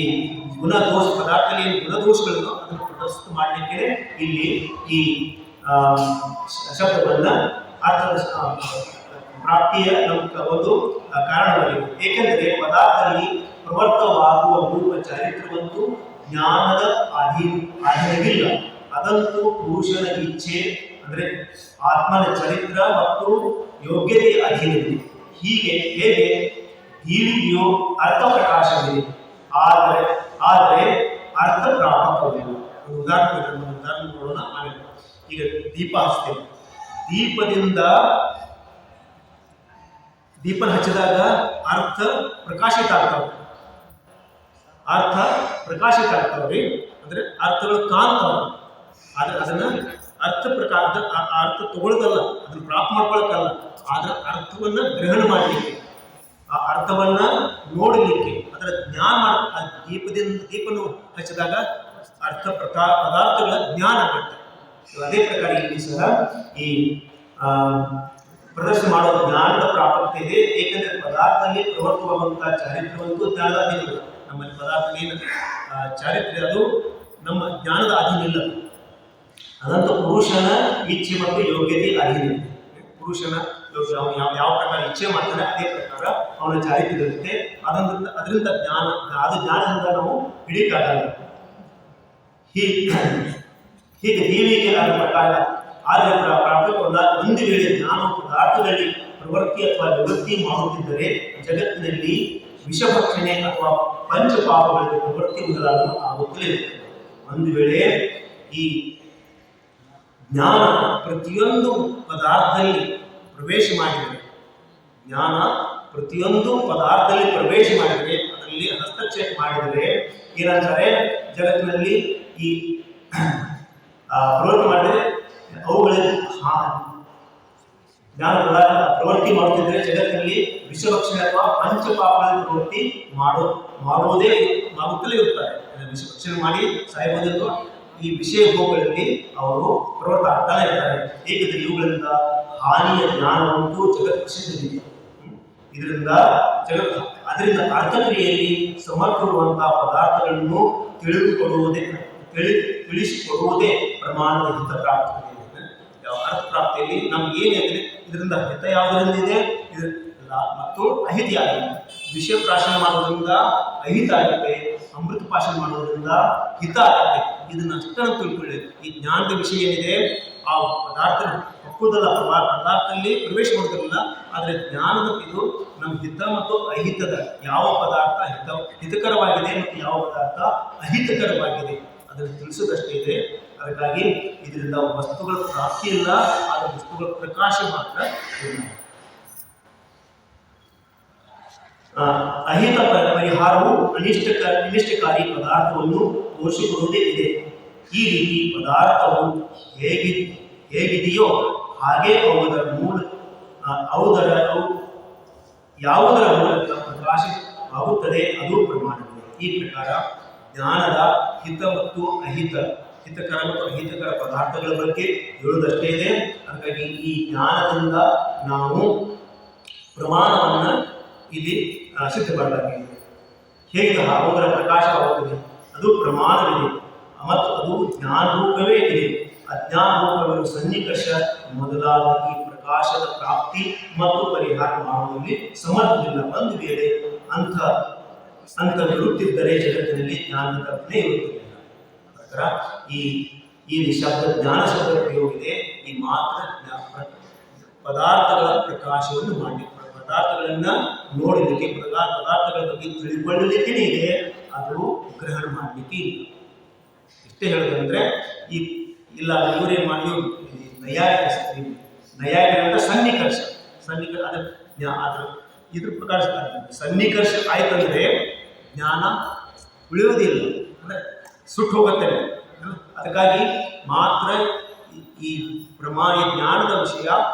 ಗುಣದೋಷ ಪದಾರ್ಥದಲ್ಲಿ ಏನು ಗುಣದೋಷಗಳನ್ನು ಅದನ್ನು ಪ್ರದರ್ಶಿತ ಮಾಡಲಿಕ್ಕೆ ಇಲ್ಲಿ ಈ ಶಬ್ದವನ್ನ ಅರ್ಥದ ಪ್ರಾಪ್ತಿಯ ಒಂದು ಕಾರಣವಾಗಿದೆ. ಏಕೆಂದರೆ ಪದಾರ್ಥದಲ್ಲಿ ಪ್ರವರ್ತವಾಗುವ ರೂಪ ಚಾರಿತ್ರವಂತೂ ಜ್ಞಾನದ ಅಧೀನವಿಲ್ಲ. ಅದಂತೂ ಪುರುಷನ ಇಚ್ಛೆ ಅಂದರೆ ಆತ್ಮನ ಚರಿತ್ರ ಮತ್ತು ಯೋಗ್ಯತೆಯ ಅಧೀನವಿದೆ. ಹೇಗೆ ದೀವಿಗೆಯು ಅರ್ಥ ಪ್ರಕಾಶವಿದೆ, ಆದರೆ ಅರ್ಥ ಪ್ರಾಪಕವಿಲ್ಲ. ಒಂದು ಉದಾಹರಣೆ ನೋಡೋಣ. ಆಮೇಲೆ ಈಗ ದೀಪ ಹಚ್ತೇವೆ. ದೀಪನ ಹಚ್ಚಿದಾಗ ಅರ್ಥ ಪ್ರಕಾಶಿತ ಆಗ್ತಾವ್ರಿ. ಅಂದ್ರೆ ಅರ್ಥಗಳು ಕಾಣ್ತಾವ. ಆದ್ರೆ ಅದನ್ನ ಅರ್ಥ ತಗೊಳ್ಳೋದಲ್ಲ, ಅದನ್ನ ಪ್ರಾಪ್ತ ಮಾಡ್ಕೊಳಕ್ಕಲ್ಲ, ಆದ್ರೆ ಅರ್ಥವನ್ನ ಗ್ರಹಣ ಮಾಡಲಿಕ್ಕೆ, ಆ ಅರ್ಥವನ್ನ ನೋಡಲಿಕ್ಕೆ, ಅದರ ಜ್ಞಾನ ದೀಪನು ಹಚ್ಚಿದಾಗ ಪದಾರ್ಥಗಳ ಜ್ಞಾನ ಆಗುತ್ತೆ. ಅದೇ ಪ್ರಕಾರ ಇಲ್ಲಿ ಸಹ ಈ ಪ್ರದರ್ಶನ ಮಾಡೋ ಜ್ಞಾನದ ಪ್ರಾಪ್ತಿ ಇದೆ. ಏಕೆಂದ್ರೆ ಪದಾರ್ಥದಲ್ಲಿ ಪ್ರವರ್ತವಾಗುವಂತಹ ಚಾರಿತ್ರ್ಯವಂತೂ ಜ್ಞಾನದ ಅಧೀನ. ನಮ್ಮಲ್ಲಿ ಪದಾರ್ಥ ಏನು ಚಾರಿತ್ರ್ಯ ಅದು ನಮ್ಮ ಜ್ಞಾನದ ಅಧೀನ ಇಲ್ಲ. ಅದಂತೂ ಪುರುಷನ ಇಚ್ಛೆ ಮತ್ತು ಯೋಗ್ಯತೆ ಅಧೀನ. ಪುರುಷನ ಯಾವ ಪ್ರಕಾರ ಇಚ್ಛೆ ಮಾಡ್ತಾನೆ ಅದೇ ಪ್ರಕಾರ ಅವನ ಚಾರಿತ್ರ್ಯ ಇರುತ್ತೆ. ಅದರಿಂದ ಜ್ಞಾನದಿಂದ ನಾವು ಹಿಡಿಯಕ್ಕಾಗಲ್ಲ. ಹೀಗೆ ಅದರ ಪ್ರಕಾರ ಆದರೆ ಪ್ರಾಪ್ತವಾದ ಒಂದು ವೇಳೆ ಜ್ಞಾನ ಪದಾರ್ಥದಲ್ಲಿ ಪ್ರವೃತ್ತಿ ಅಥವಾ ನಿವೃತ್ತಿ ಮಾಡುತ್ತಿದ್ದರೆ ಜಗತ್ತಿನಲ್ಲಿ ವಿಷಭಕ್ಷಣೆ ಅಥವಾ ಪಂಚಪಾಪಗಳಿಗೆ ಪ್ರವೃತ್ತಿ ಮೊದಲಾದವು ಆಗುತ್ತಲೇ ಇರುತ್ತದೆ. ಒಂದು ವೇಳೆ ಈ ಜ್ಞಾನ ಪ್ರತಿಯೊಂದು ಪದಾರ್ಥದಲ್ಲಿ ಪ್ರವೇಶ ಮಾಡಿದರೆ, ಅದರಲ್ಲಿ ಹಸ್ತಕ್ಷೇಪ ಮಾಡಿದರೆ ಏನಂತಾರೆ, ಜಗತ್ತಿನಲ್ಲಿ ಈ ಪ್ರವೃತ್ತಿ ಮಾಡಿದರೆ ಅವುಗಳಲ್ಲಿ ಜ್ಞಾನ ಪದಾರ್ಥ ಪ್ರವೃತ್ತಿ ಮಾಡುತ್ತಿದ್ದರೆ ಜಗತ್ತಿನಲ್ಲಿ ವಿಷಭಕ್ಷಣೆ ಅಥವಾ ಪಂಚಪಾಪಗಳ ಪ್ರವೃತ್ತಿ ಮಾಡುವುದೇ ಆಗುತ್ತಲೇ ಇರುತ್ತಾರೆ. ವಿಷಭಕ್ಷಣೆ ಮಾಡಿ ಸಾಯಬಹುದು. ಈ ವಿಷಯ ಭೋಗಗಳಲ್ಲಿ ಅವರು ಪ್ರವೃತ್ತ ಆಗ್ತಾನೆ ಇರ್ತಾರೆ. ಏಕೆಂದರೆ ಇವುಗಳಿಂದ ಹಾನಿಯ ಜ್ಞಾನವಂತೂ ಜಗತ್ಪ್ರಸಿದ್ಧವಿದೆ. ಅದರಿಂದ ಅರ್ಥಕ್ರಿಯೆಯಲ್ಲಿ ಸಮರ್ಥವಿರುವಂತಹ ಪದಾರ್ಥಗಳನ್ನು ತಿಳಿಸಿಕೊಡುವುದೇ ಪ್ರಮಾಣದ ಹಿತ ಪ್ರಾಪ್ತಿ. ಅರ್ಥ ಪ್ರಾಪ್ತಿಯಲ್ಲಿ ನಮ್ಗೆ ಏನಾಗಿದೆ, ಇದರಿಂದ ಹಿತ ಯಾವುದರಿಂದ ಇದೆ ಮತ್ತು ಅಹಿತ ಯಾವುದು. ವಿಷಯ ಪ್ರಾಶನ ಮಾಡೋದ್ರಿಂದ ಅಹಿತ ಆಗುತ್ತೆ, ಅಮೃತ ಪಾಶನ ಮಾಡೋದ್ರಿಂದ ಹಿತ ಆಗುತ್ತೆ. ಇದನ್ನ ಅಷ್ಟನ್ನು ತಿಳ್ಕೊಳ್ಳಿ. ಈ ಜ್ಞಾನದ ವಿಷಯ ಏನಿದೆ ಆ ಪದಾರ್ಥ ಒಪ್ಪುದಲ್ಲ, ಪದಾರ್ಥದಲ್ಲಿ ಪ್ರವೇಶ ಮಾಡೋದಿಲ್ಲ. ಆದರೆ ಜ್ಞಾನದ ಇದು ನಮ್ಮ ಹಿತ ಮತ್ತು ಅಹಿತದ ಯಾವ ಪದಾರ್ಥ ಹಿತಕರವಾಗಿದೆ ಮತ್ತು ಯಾವ ಪದಾರ್ಥ ಅಹಿತಕರವಾಗಿದೆ ಅದನ್ನು ತಿಳಿಸೋದಷ್ಟೇ ಇದೆ. ಅದಕ್ಕಾಗಿ ಇದರಿಂದ ವಸ್ತುಗಳ ಪ್ರಾಪ್ತಿ ಇಲ್ಲ, ಆದರೆ ವಸ್ತುಗಳ ಪ್ರಕಾಶ ಮಾತ್ರ ಇಲ್ಲ. ಅಹಿತ ಪರಿಹಾರವು ಅನಿಷ್ಟಕಾರಿ ಪದಾರ್ಥವನ್ನು ತೋರಿಸಿಕೊಡುವುದೇ ಇದೆ. ಈ ರೀತಿ ಪದಾರ್ಥವು ಹೇಗಿದೆಯೋ ಹಾಗೆ ಯಾವುದರ ಮೂಲಕ ಪ್ರಕಾಶವಾಗುತ್ತದೆ ಅದು ಪ್ರಮಾಣವಿದೆ. ಈ ಪ್ರಕಾರ ಜ್ಞಾನದ ಹಿತ ಮತ್ತು ಹಿತಕರ ಮತ್ತು ಅಹಿತಕರ ಪದಾರ್ಥಗಳ ಬಗ್ಗೆ ಹೇಳುವುದಷ್ಟೇ ಇದೆ. ಹಾಗಾಗಿ ಈ ಜ್ಞಾನದಿಂದ ನಾವು ಪ್ರಮಾಣವನ್ನ ಇಲ್ಲಿ ಸಿದ್ಧಪಡಲಾಗಿದೆ. ಹೇಗೆ ಅವುಗಳ ಪ್ರಕಾಶವಾಗುತ್ತದೆ ಅದು ಪ್ರಮಾಣವಿದೆ ಮತ್ತು ಅದು ಜ್ಞಾನ ರೂಪವೇ ಇದೆ. ಅಜ್ಞಾನ ರೂಪವಿರುವ ಸನ್ನಿಕರ್ಷ ಮೊದಲಾದ ಈ ಪ್ರಕಾಶದ ಪ್ರಾಪ್ತಿ ಮತ್ತು ಪರಿಹಾರ ಮಾಡುವಲ್ಲಿ ಸಮರ್ಥವಿಲ್ಲ. ಒಂದು ವೇಳೆ ಅಂತ ಇರುತ್ತಿದ್ದರೆ ಜಗತ್ತಿನಲ್ಲಿ ಜ್ಞಾನದ ಕಲ್ಪನೆ ಇರುತ್ತಿರಲಿಲ್ಲ. ಅದರ ಈ ಶಬ್ದ ಜ್ಞಾನ ಶಬ್ದ ಪ್ರಯೋಗ ಇದೆ. ಈ ಮಾತ್ರ ಪದಾರ್ಥಗಳ ಪ್ರಕಾಶವನ್ನು ಮಾಡಿ ಪದಾರ್ಥಗಳನ್ನ ನೋಡಲಿಕ್ಕೆ, ಪದಾರ್ಥಗಳ ಬಗ್ಗೆ ತಿಳ್ಕೊಳ್ಳಲಿಕ್ಕೆ ಇದೆ, ಅದು ಗ್ರಹಣ ಮಾಡಲಿಕ್ಕೆ ಇಲ್ಲ. ಇಷ್ಟೇ ಹೇಳೋದಂದ್ರೆ ಇಲ್ಲ ಇವರೇನು ಮಾಡಿ ನೈಯಾಯಿಕ ಸನ್ನಿಕರ್ಷ ಅದ್ರ ಇದ್ರ ಪ್ರಕಾರ ಸನ್ನಿಕರ್ಷ ಆಯ್ತಂದ್ರೆ ಜ್ಞಾನ ಉಳಿಯೋದಿಲ್ಲ, ಅಂದ್ರೆ ಸುಟ್ಟು ಹೋಗುತ್ತೆ. ಅದಕ್ಕಾಗಿ ಮಾತ್ರ ಈ ಜ್ಞಾನದ ವಿಷಯ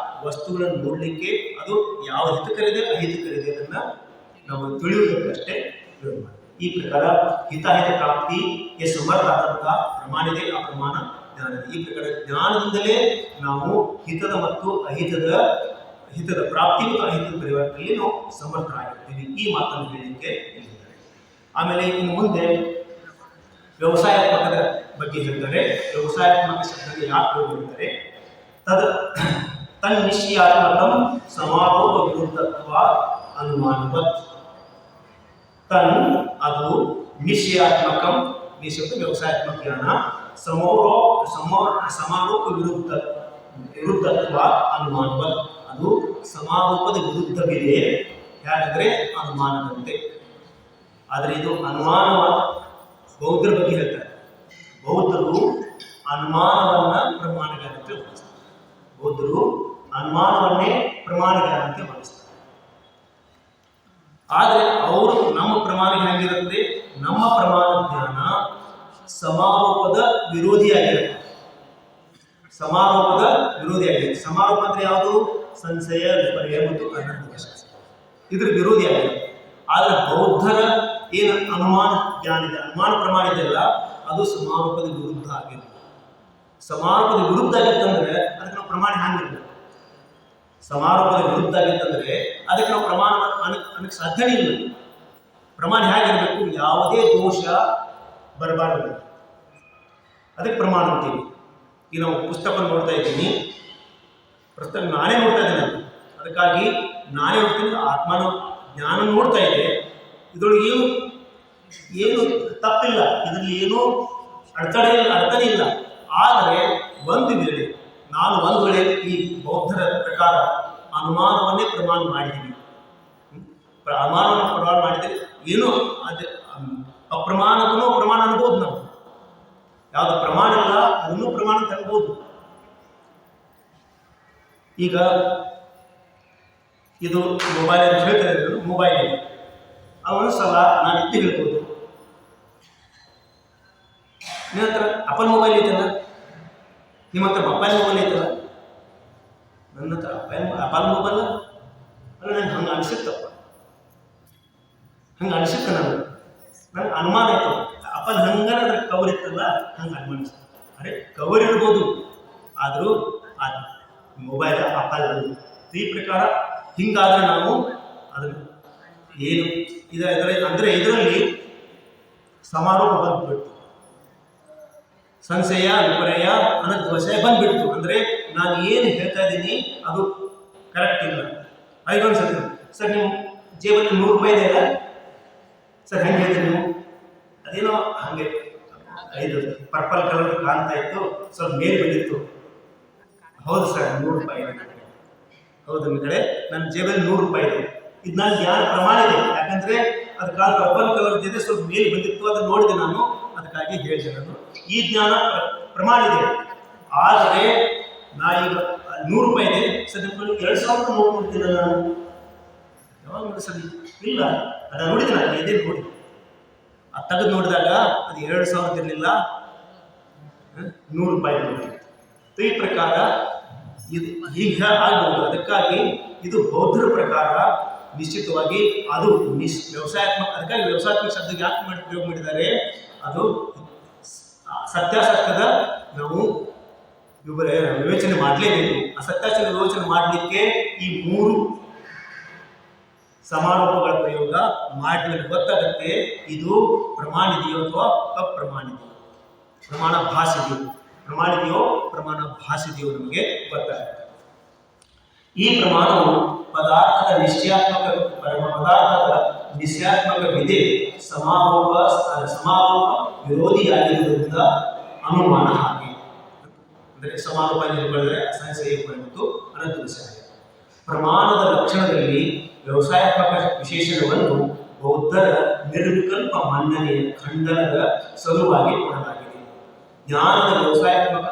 ವಸ್ತುಗಳನ್ನು ನೋಡಲಿಕ್ಕೆ ಅದು ಯಾವ ಹಿತಕರಿದೆ ಅಹಿತಕರಿದೆ ಅದನ್ನ ನಾವು ತಿಳಿಯುವುದಕ್ಕಷ್ಟೇ ಪ್ರಯೋಗ ಮಾಡಿ. ಈ ಪ್ರಕಾರ ಹಿತಾಹಿತ ಪ್ರಾಪ್ತಿಗೆ ಸಮರ್ಥ ಆದಂತಹ ಪ್ರಮಾಣ ಇದೆ. ಆ ಪ್ರಮಾಣ ಜ್ಞಾನ. ಈ ಪ್ರಕಾರ ಜ್ಞಾನದಿಂದಲೇ ನಾವು ಹಿತದ ಮತ್ತು ಹಿತದ ಪ್ರಾಪ್ತಿ ಮತ್ತು ಅಹಿತದ ಪರಿವರ್ತನೆಯಲ್ಲಿ ನಾವು ಸಮರ್ಥರಾಗಿರ್ತೀವಿ. ಈ ಮಾತನ್ನು ಹೇಳಲಿಕ್ಕೆ ಹೇಳಿದ್ದಾರೆ. ಆಮೇಲೆ ಇನ್ನು ಮುಂದೆ ವ್ಯವಸಾಯಾತ್ಮಕದ ಬಗ್ಗೆ ಹೇಳ್ತಾರೆ. ವ್ಯವಸಾಯಾತ್ಮಕ ಶಬ್ದ ಯಾಕೆ ಹೇಳಿದ್ದಾರೆ? ತನ್ನಿಶ್ಚಯಾತ್ಮಕಂ ಸಮಾರೋಪ ವಿರುದ್ಧತ್ವ ಅನುಮಾನವತ್. ಅದು ನಿಶ್ಚಯಾತ್ಮಕಂ, ನಿಶ್ಚಯ ವ್ಯವಸಾಯಾತ್ಮಕ ಜ್ಞಾನ, ಸಮಾರೋಪ ವಿರುದ್ಧತ್ವ ಅನುಮಾನವತ್. ಅದು ಸಮಾರೋಪದ ವಿರುದ್ಧವಿದೆ, ಯಾಕಂದ್ರೆ ಅನುಮಾನದಂತೆ. ಆದರೆ ಇದು ಅನುಮಾನ ಬೌದ್ಧರ ಬಗ್ಗೆ ಹೇಳ್ತಾರೆ. ಬೌದ್ಧರು ಅನುಮಾನವನ್ನ ಪ್ರಮಾಣಗಳಂತೆ ಭಾವಿಸ್ತಾರೆ. ಬೌದ್ಧರು ಅನುಮಾನವನ್ನೇ ಪ್ರಮಾಣಗಳಂತೆ ಭಾವಿಸ್ತಾರೆ. ಆದರೆ ಅವರು ನಮ್ಮ ಪ್ರಮಾಣ ಹೇಗಿರುತ್ತೆ? ನಮ್ಮ ಪ್ರಮಾಣ ಜ್ಞಾನ ಸಮಾರೋಪದ ವಿರೋಧಿಯಾಗಿರುತ್ತೆ. ಸಮಾರೋಪದ ವಿರೋಧಿಯಾಗಿದೆ. ಸಮಾರೋಪ ಅಂದ್ರೆ ಯಾವುದು? ಸಂಶಯ, ವಿಪರ್ಯ ಮತ್ತು ಅನಂತ ಇದ್ರ ವಿರೋಧಿಯಾಗಿದೆ. ಆದರೆ ಬೌದ್ಧರ ಏನು ಅನುಮಾನ ಜ್ಞಾನ ಇದೆ, ಅನುಮಾನ ಪ್ರಮಾಣ ಇದೆಯಲ್ಲ, ಅದು ಸಮಾರೋಪದ ವಿರುದ್ಧ ಆಗಿದೆ. ಸಮಾರೋಪದ ವಿರುದ್ಧ ಆಗಿತ್ತಂದ್ರೆ ಅದಕ್ಕೆ ನಾವು ಪ್ರಮಾಣ ಹ್ಯಾಂಗಿಲ್ಲ. ಸಮಾರೋಪದ ವಿರುದ್ಧ ಆಗಿತ್ತಂದ್ರೆ ಅದಕ್ಕೆ ನಾವು ಪ್ರಮಾಣ ಅನ್ನಕ್ಕೆ ಸಾಧ್ಯನೇ ಇಲ್ಲ. ಪ್ರಮಾಣ ಹೇಗಿರಬೇಕು? ಯಾವುದೇ ದೋಷ ಬರಬಾರದು, ಅದಕ್ಕೆ ಪ್ರಮಾಣ ಅಂತೀವಿ. ಈಗ ನಾವು ಪುಸ್ತಕ ನೋಡ್ತಾ ಇದ್ದೀನಿ, ಪುಸ್ತಕ ನಾನೇ ನೋಡ್ತಾ ಇದ್ದೀನಿ, ಅದಕ್ಕಾಗಿ ನಾನೇ ನೋಡ್ತೀನಿ, ಆತ್ಮನ ಜ್ಞಾನ ನೋಡ್ತಾ ಇದೆ. ಇದರೊಳಗೆ ಏನು ತಪ್ಪಿಲ್ಲ, ಇದರಲ್ಲಿ ಏನೂ ಅಡತಡೆ ಇಲ್ಲ. ಆದರೆ ಒಂದು ವೇಳೆ ಈ ಬೌದ್ಧರ ಪ್ರಕಾರ ಅನುಮಾನವನ್ನೇ ಪ್ರಮಾಣ ಮಾಡಿದ್ದೀವಿ, ಅನುಮಾನವನ್ನು ಪ್ರಮಾಣ ಮಾಡಿದರೆ ಏನೋ ಅದು ಅಪ್ರಮಾಣಕ್ಕೂ ಪ್ರಮಾಣ ಅನ್ಬೋದು. ನಾವು ಯಾವುದು ಪ್ರಮಾಣ ಇಲ್ಲ ಅದನ್ನು ಪ್ರಮಾಣ ತನ್ಬೋದು. ಈಗ ಇದು ಮೊಬೈಲ್ ಅಂತ ಹೇಳ್ತಾರೆ, ಮೊಬೈಲ್ ಇದೆ. ಅವನು ಸಲ ನಾನು ಇದ್ದು ಹೇಳ್ಬೋದು, ನಿಮ್ಮ ಹತ್ರ ಅಪ್ಪನ ಮೊಬೈಲ್ ಐತಲ್ಲ, ನಿಮ್ಮ ಹತ್ರ ಅಪ್ಪನ ಮೊಬೈಲ್ ಐತಲ್ಲ, ನನ್ನ ಹತ್ರ ಅಪ್ಪನ ಮೊಬೈಲ್ ಅಲ್ಲ. ನಂಗೆ ಹಂಗೆ ಅನಿಸುತ್ತಪ್ಪ, ಹಂಗೆ ಅನಿಸುತ್ತೆ. ನನಗೆ ಅನುಮಾನ ಆಯ್ತು, ಅಪ್ಪನ ಹಂಗಾರ ಅದ್ರ ಕವರ್ ಇತ್ತಲ್ಲ, ಹಂಗೆ ಅನುಮಾನಿಸ್ತ. ಅರೆ ಕವರ್ ಇರ್ಬೋದು, ಆದರೂ ಆ ಮೊಬೈಲ್ ಅಪ್ಪಲ್ಲ. ಈ ಪ್ರಕಾರ ಹಿಂಗಾದ್ರೆ ನಾವು ಅದನ್ನು ಏನು ಅಂದರೆ ಇದರಲ್ಲಿ ಸಮಾರೋಪ ಬಂದ್ಬಿಡ್ತು, ಸಂಶಯ, ವಿಪರ್ಯ, ಅನದ್ವಶ ಬಂದ್ಬಿಡ್ತು. ಅಂದರೆ ನಾನು ಏನು ಹೇಳ್ತಾ ಇದ್ದೀನಿ ಅದು ಕರೆಕ್ಟ್ ಇಲ್ಲ. ಐದೊಂದು ಸರ್ ನೀವು ಜೇಬಲ್ಲಿ 100 ರೂಪಾಯಿ ಇದೆ ಅಲ್ಲ ಸರ್, ಹೆಂಗೆ ಹೇಳಿದ್ರಿ ನೀವು? ಅದೇನೋ ಹಾಗೆ 5 ಪರ್ಪಲ್ ಕಲರ್ ಕಾಣ್ತಾ ಇತ್ತು, ಸ್ವಲ್ಪ ಮೇಲ್ ಬಂದಿತ್ತು. ಹೌದು ಸರ್, 100 ರೂಪಾಯಿ ಇದೆ. ಹೌದು, ನಿಮ್ಮ ಕಡೆ ನನ್ನ ಜೇಬಲ್ಲಿ 100 ರೂಪಾಯಿ ಇದೆ. ಇದು ನಾನು ಜ್ಞಾನ ಪ್ರಮಾಣ ಇದೆ, ಯಾಕಂದರೆ ಅದು ಪರ್ಪಲ್ ಕಲರ್ ಇದೆ, ಸ್ವಲ್ಪ ಮೇಲ್ ಬಂದಿತ್ತು, ಅದನ್ನು ನೋಡಿದೆ ನಾನು, ಅದಕ್ಕಾಗಿ ಹೇಳಿದೆ ನಾನು. ಈ ಜ್ಞಾನ ಪ್ರಮಾಣ ಇದೆ. ಆದರೆ ನಾ ಈಗ 100 ರೂಪಾಯಿ ಇದೆ ಸರ್, ನಿಮ್ಮಲ್ಲಿ 2000 ನೋಡ್ಕೊಡ್ತೀನಿ ನಾನು. ಯಾವಾಗ ನೋಡಿ ಸರ್? ಇಲ್ಲ, ಅದನ್ನು ನೋಡಿದೆ ನಾನು, ಇದೇ ನೋಡಿ. ಅದು ತೆಗೆದು ನೋಡಿದಾಗ ಅದು 2000 ಇರಲಿಲ್ಲ, 100 ರೂಪಾಯಿ ನೋಡಿ. ಈ ಪ್ರಕಾರ ಇದು ಈಗ ಆಗ್ಬೋದು. ಅದಕ್ಕಾಗಿ ಇದು ಬೌದ್ಧರ ಪ್ರಕಾರ ನಿಶ್ಚಿತವಾಗಿ ಅದು ವ್ಯವಸಾಯಾತ್ಮಕ. ಅದಕ್ಕಾಗಿ ವ್ಯವಸಾಯಾತ್ಮಕ ಶಬ್ದ ಯಾಕೆ ಪ್ರಯೋಗ ಮಾಡಿದ್ದಾರೆ? ಅದು ಸತ್ಯಾಸತ್ಯದ ನಾವು ವಿವೇಚನೆ ಮಾಡಲೇಬೇಕು. ಆ ಸತ್ಯಾಸತ್ಯ ವಿವೇಚನೆ ಮಾಡಲಿಕ್ಕೆ ಈ 3 ಸಮಾರೋಪಗಳ ಪ್ರಯೋಗ ಮಾಡಿದ್ರೆ ಗೊತ್ತಾಗುತ್ತೆ ಇದು ಪ್ರಮಾಣಿದೆಯೋ ಅಥವಾ ಅಪ್ರಮಾಣಿದೆಯೋ, ಪ್ರಮಾಣ ಭಾಷೆದೆಯೋ, ಪ್ರಮಾಣಿದೆಯೋ ಪ್ರಮಾಣ ಭಾಷೆದೆಯೋ ನಮಗೆ ಗೊತ್ತಾಗುತ್ತೆ. ಈ ಪ್ರಮಾಣವು ಪದಾರ್ಥದ ನಿಶ್ಚಯಾತ್ಮಕವಿದೆ, ಸಮಾರೋಪ ವಿರೋಧಿಯಾಗಿರುವುದರಿಂದ ಅನುಮಾನ ಹಾಗೆ. ಅಂದರೆ ಸಮಾರೋಪ ಹೇಳಿದ್ರೆ ಸಂಶಯ ಮತ್ತು ಅನಂತ. ಪ್ರಮಾಣದ ಲಕ್ಷಣದಲ್ಲಿ ವ್ಯವಸಾಯಾತ್ಮಕ ವಿಶೇಷಣವನ್ನು ಬೌದ್ಧರ ನಿರ್ವಿಕಲ್ಪ ಮನ್ನಣೆಯ ಖಂಡನದ ಸಲುವಾಗಿ ಕೊಡಲಾಗಿದೆ. ಜ್ಞಾನದ ವ್ಯವಸಾಯಾತ್ಮಕ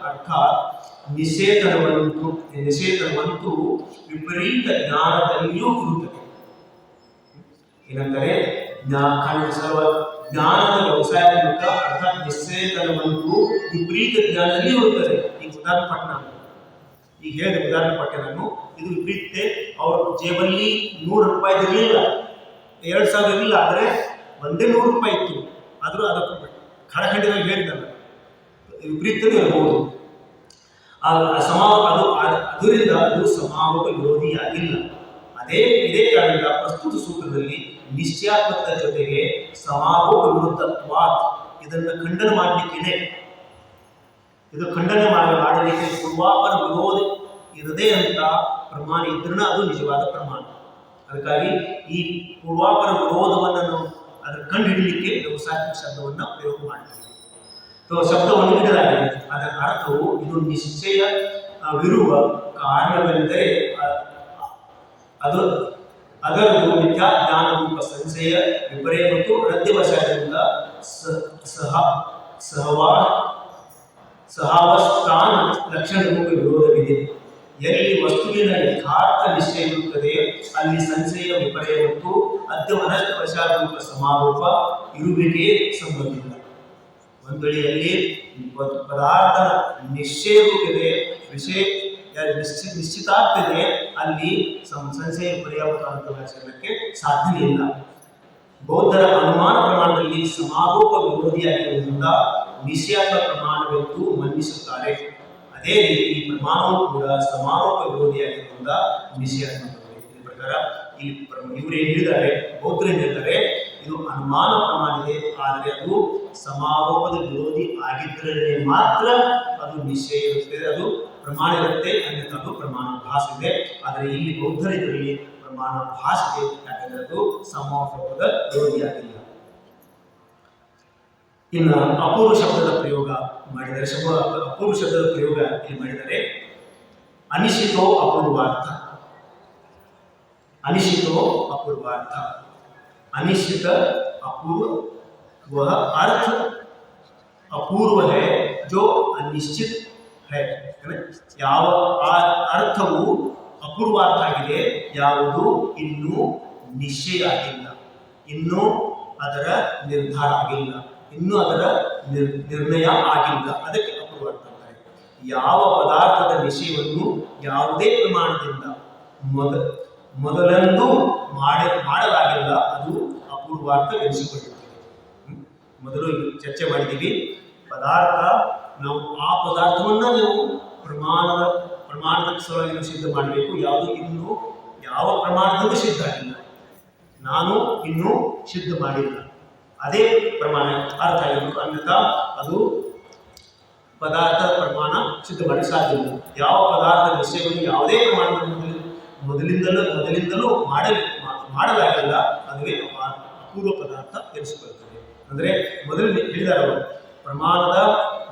ಅರ್ಥಾತ್ ನಿಷೇಧನವಂತೂ ವಿಪರೀತ ಜ್ಞಾನದಲ್ಲಿಯೂ ಇರುತ್ತದೆ. ಏನಂದರೆ ಜ್ಞಾನದ ವ್ಯವಸಾಯಾತ್ಮಕ ಅರ್ಥಾತ್ ನಿಷೇಧನವಂತೂ ವಿಪರೀತ ಜ್ಞಾನದಲ್ಲಿಯೂ ಇರುತ್ತದೆ. ಈಗ ಉದಾಹರಣೆ ಪಟ್ಟಣ, ಈಗ ಹೇಳಿದೆ ಉದಾಹರಣೆ ಪಟ್ಟೆ ನಾನು, ಇದು ವಿಪರೀತ. ಅವ್ರ ಜೇಬಲ್ಲಿ 100 ರೂಪಾಯಿ ಇರಲಿಲ್ಲ, 2000 ಇರಲಿಲ್ಲ, ಆದರೆ ಒಂದೇ 100 ರೂಪಾಯಿ ಇತ್ತು. ಆದರೂ ಅದಕ್ಕೆ ಖಡಖಂಡಿತವಾಗಿ ಹೇಳಿದ್ದಲ್ಲ, ವಿಪರೀತವೂ ಇರಬಹುದು. ಅದರಿಂದ ಅದು ಸಮಾರೋಪ ವಿರೋಧಿಯಾಗಿಲ್ಲ. ಇದೇ ಕಾರಣದಿಂದ ಪ್ರಸ್ತುತ ಸೂತ್ರದಲ್ಲಿ ನಿಶ್ಚಯಾತ್ಮಕದ ಜೊತೆಗೆ ಸಮಾರೋಪ ವಿರುದ್ಧತ್ವಾತ್ ಇದನ್ನು ಖಂಡನೆ ಮಾಡಲಿಕ್ಕಿದೆ. ಇದು ಖಂಡನೆ ಮಾಡಲಿಕ್ಕೆ ಪೂರ್ವಾಪರ ವಿರೋಧ ಇರದೇ ಅಂತ ಪ್ರಮಾಣ ಇದ್ರೂ ಅದು ನಿಜವಾದ ಪ್ರಮಾಣ. ಅದಕ್ಕಾಗಿ ಈ ಪೂರ್ವಾಪರ ವಿರೋಧವನ್ನು ನಾವು ಅದನ್ನು ಕಂಡು ಹಿಡಿಯಲಿಕ್ಕೆ ವ್ಯವಸಾಯಿಕ ಶಬ್ದವನ್ನು ಪ್ರಯೋಗ ಮಾಡ್ತೀವಿ. ಶಬ್ದವನ್ನು ನೀಡಲಾಗಿದೆ. ಅದರ ಅರ್ಥವು ಇದು ನಿಶ್ಚಯವಿರುವ ಕಾರಣವೆಂದರೆ ಅದರದ್ದು ಮಿಥ್ಯಾ ಜ್ಞಾನ ರೂಪ ಸಂಶಯ, ವಿಪರ್ಯ ಮತ್ತು ಅನಧ್ಯವಶದಿಂದ ಸಹ ಸಹವಾ ಸಹಾವಸ್ಥಾನ ಲಕ್ಷಣಕ್ಕೂ ವಿರೋಧವಿದೆ. ಎಲ್ಲಿ ವಸ್ತುವಿನ ಯಥಾರ್ಥ ನಿಶ್ಚಯ ಇರುತ್ತದೆ ಅಲ್ಲಿ ಸಂಶಯ ವಿಪರ್ಯ ಮತ್ತು ಅದ್ಯವನಷ್ಟ ವಶಾರೂಪ ಸಮಾರೋಪ ಇರುವಿಕೆ ಸಂಬಂಧಿಲ್ಲ. ಒಂದು ವೇಳೆಯಲ್ಲಿ ಪದಾರ್ಥದ ನಿಶ್ಚಯ ರೂಪಿದೆ, ವಿಷಯ ನಿಶ್ಚಿತಾರ್ಥ ಇದೆ, ಅಲ್ಲಿ ಸಂಶಯ ವಿಪರ್ಯಕ್ಕೆ ಸಾಧ್ಯನೇ ಇಲ್ಲ. ಬೌದ್ಧರ ಅನುಮಾನ ಪ್ರಮಾಣದಲ್ಲಿ ಸಮಾರೋಪ ವಿರೋಧಿಯಾಗಿರುವುದರಿಂದ ನಿಶ್ಚಯಾತ್ಮಕ ಪ್ರಮಾಣವೆಂದು ಮನ್ನಿಸುತ್ತಾರೆ. ಅದೇ ರೀತಿ ಪ್ರಮಾಣವು ಕೂಡ ಸಮಾರೋಪ ವಿರೋಧಿಯಾಗಿರುವುದರಿಂದ ನಿಶ್ಚಯಾತ್ಮಕವಾಗಿದೆ. ಈ ಪ್ರಕಾರ ಇವರೇನು ಹೇಳಿದ್ದಾರೆ, ಬೌದ್ಧರು ಹೇಳಿದ್ದಾರೆ, ಇದು ಅನುಮಾನ ಪ್ರಮಾಣ ಇದೆ, ಆದರೆ ಅದು ಸಮಾರೋಪದ ವಿರೋಧಿ ಆಗಿದ್ದರೆ ಮಾತ್ರ ಅದು ನಿಶ್ಚಯ ಇರುತ್ತದೆ, ಅದು ಪ್ರಮಾಣ ಇರುತ್ತೆ, ಅನ್ನಕ್ಕೆ ಅದು ಪ್ರಮಾಣ ಭಾಸ ಇದೆ. ಆದರೆ ಇಲ್ಲಿ ಬೌದ್ಧರ ಇದರಲ್ಲಿ ಪ್ರಮಾಣ ಭಾಸ ಇದೆ, ಯಾಕಂದ್ರೆ ಅದು ಸಮಾರೋಪದ ವಿರೋಧಿಯಾಗಿಲ್ಲ. ಇನ್ನು ಅಪೂರ್ವ ಶಬ್ದದ ಪ್ರಯೋಗ ಮಾಡಿದರೆ, ಅಪೂರ್ವ ಶಬ್ದದ ಪ್ರಯೋಗ ಇಲ್ಲಿ ಮಾಡಿದರೆ, ಅನಿಶ್ಚಿತೋ ಅಪೂರ್ವಾರ್ಥ. अनिश्चितो अपूर्वार्थ. अनिश्चित अपूर्व वह अर्थ अपूर्व है जो अनिश्चित है. ಯಾವ ಅರ್ಥವು ಅಪೂರ್ವಾರ್ಥ ಆಗಿದೆ, ಯಾವುದು ಇನ್ನೂ ನಿಶ್ಚಯ ಆಗಿಲ್ಲ, ಇನ್ನೂ ಅದರ ನಿರ್ಧಾರ ಆಗಿಲ್ಲ, ಇನ್ನೂ ಅದರ ನಿರ್ಣಯ ಆಗಿಲ್ಲ, ಅದಕ್ಕೆ ಅಪೂರ್ವಾರ್ಥ ಅಂತಾರೆ. ಯಾವ ಪದಾರ್ಥದ ನಿಶ್ಚಯವನ್ನು ಯಾವುದೇ ಪ್ರಮಾಣದಿಂದ ಮೊದಲೆಂದು ಮಾಡಲಾಗಿಲ್ಲ, ಅದು ಅಪೂರ್ವಾರ್ಥ ಎನಿಸಿಕೊಂಡಿರುತ್ತದೆ. ಮೊದಲು ಚರ್ಚೆ ಮಾಡಿದ್ದೀವಿ, ಪದಾರ್ಥ ನಾವು ಆ ಪದಾರ್ಥವನ್ನ ನಾವು ಪ್ರಮಾಣದ ಸಲುವಾಗಿ ನಾವು ಸಿದ್ಧ ಮಾಡಬೇಕು. ಯಾವುದು ಇನ್ನೂ ಯಾವ ಪ್ರಮಾಣದಲ್ಲೂ ಸಿದ್ಧ ಆಗಿಲ್ಲ, ನಾನು ಇನ್ನೂ ಸಿದ್ಧ ಮಾಡಿಲ್ಲ, ಅದೇ ಪ್ರಮಾಣ ಅರ್ಥ ಆಗಿರಬೇಕು. ಅನ್ಯಥಾ ಅದು ಪದಾರ್ಥ ಪ್ರಮಾಣ ಸಿದ್ಧ ಮಾಡಿ ಸಾಧ್ಯ ಇಲ್ಲ. ಯಾವ ಪದಾರ್ಥ ನಿಶ್ಚಯವನ್ನು ಯಾವುದೇ ಪ್ರಮಾಣದಲ್ಲಿ ಮೊದಲಿಂದಲೂ ಮಾಡಲಾಗಿಲ್ಲ, ಅದುವೇ ಅಪೂರ್ವ ಪದಾರ್ಥ ಎನಿಸಿಕೊಳ್ಳುತ್ತದೆ. ಅಂದರೆ ಮೊದಲು ಹೇಳಿದಾರ ಅವರು, ಪ್ರಮಾಣದ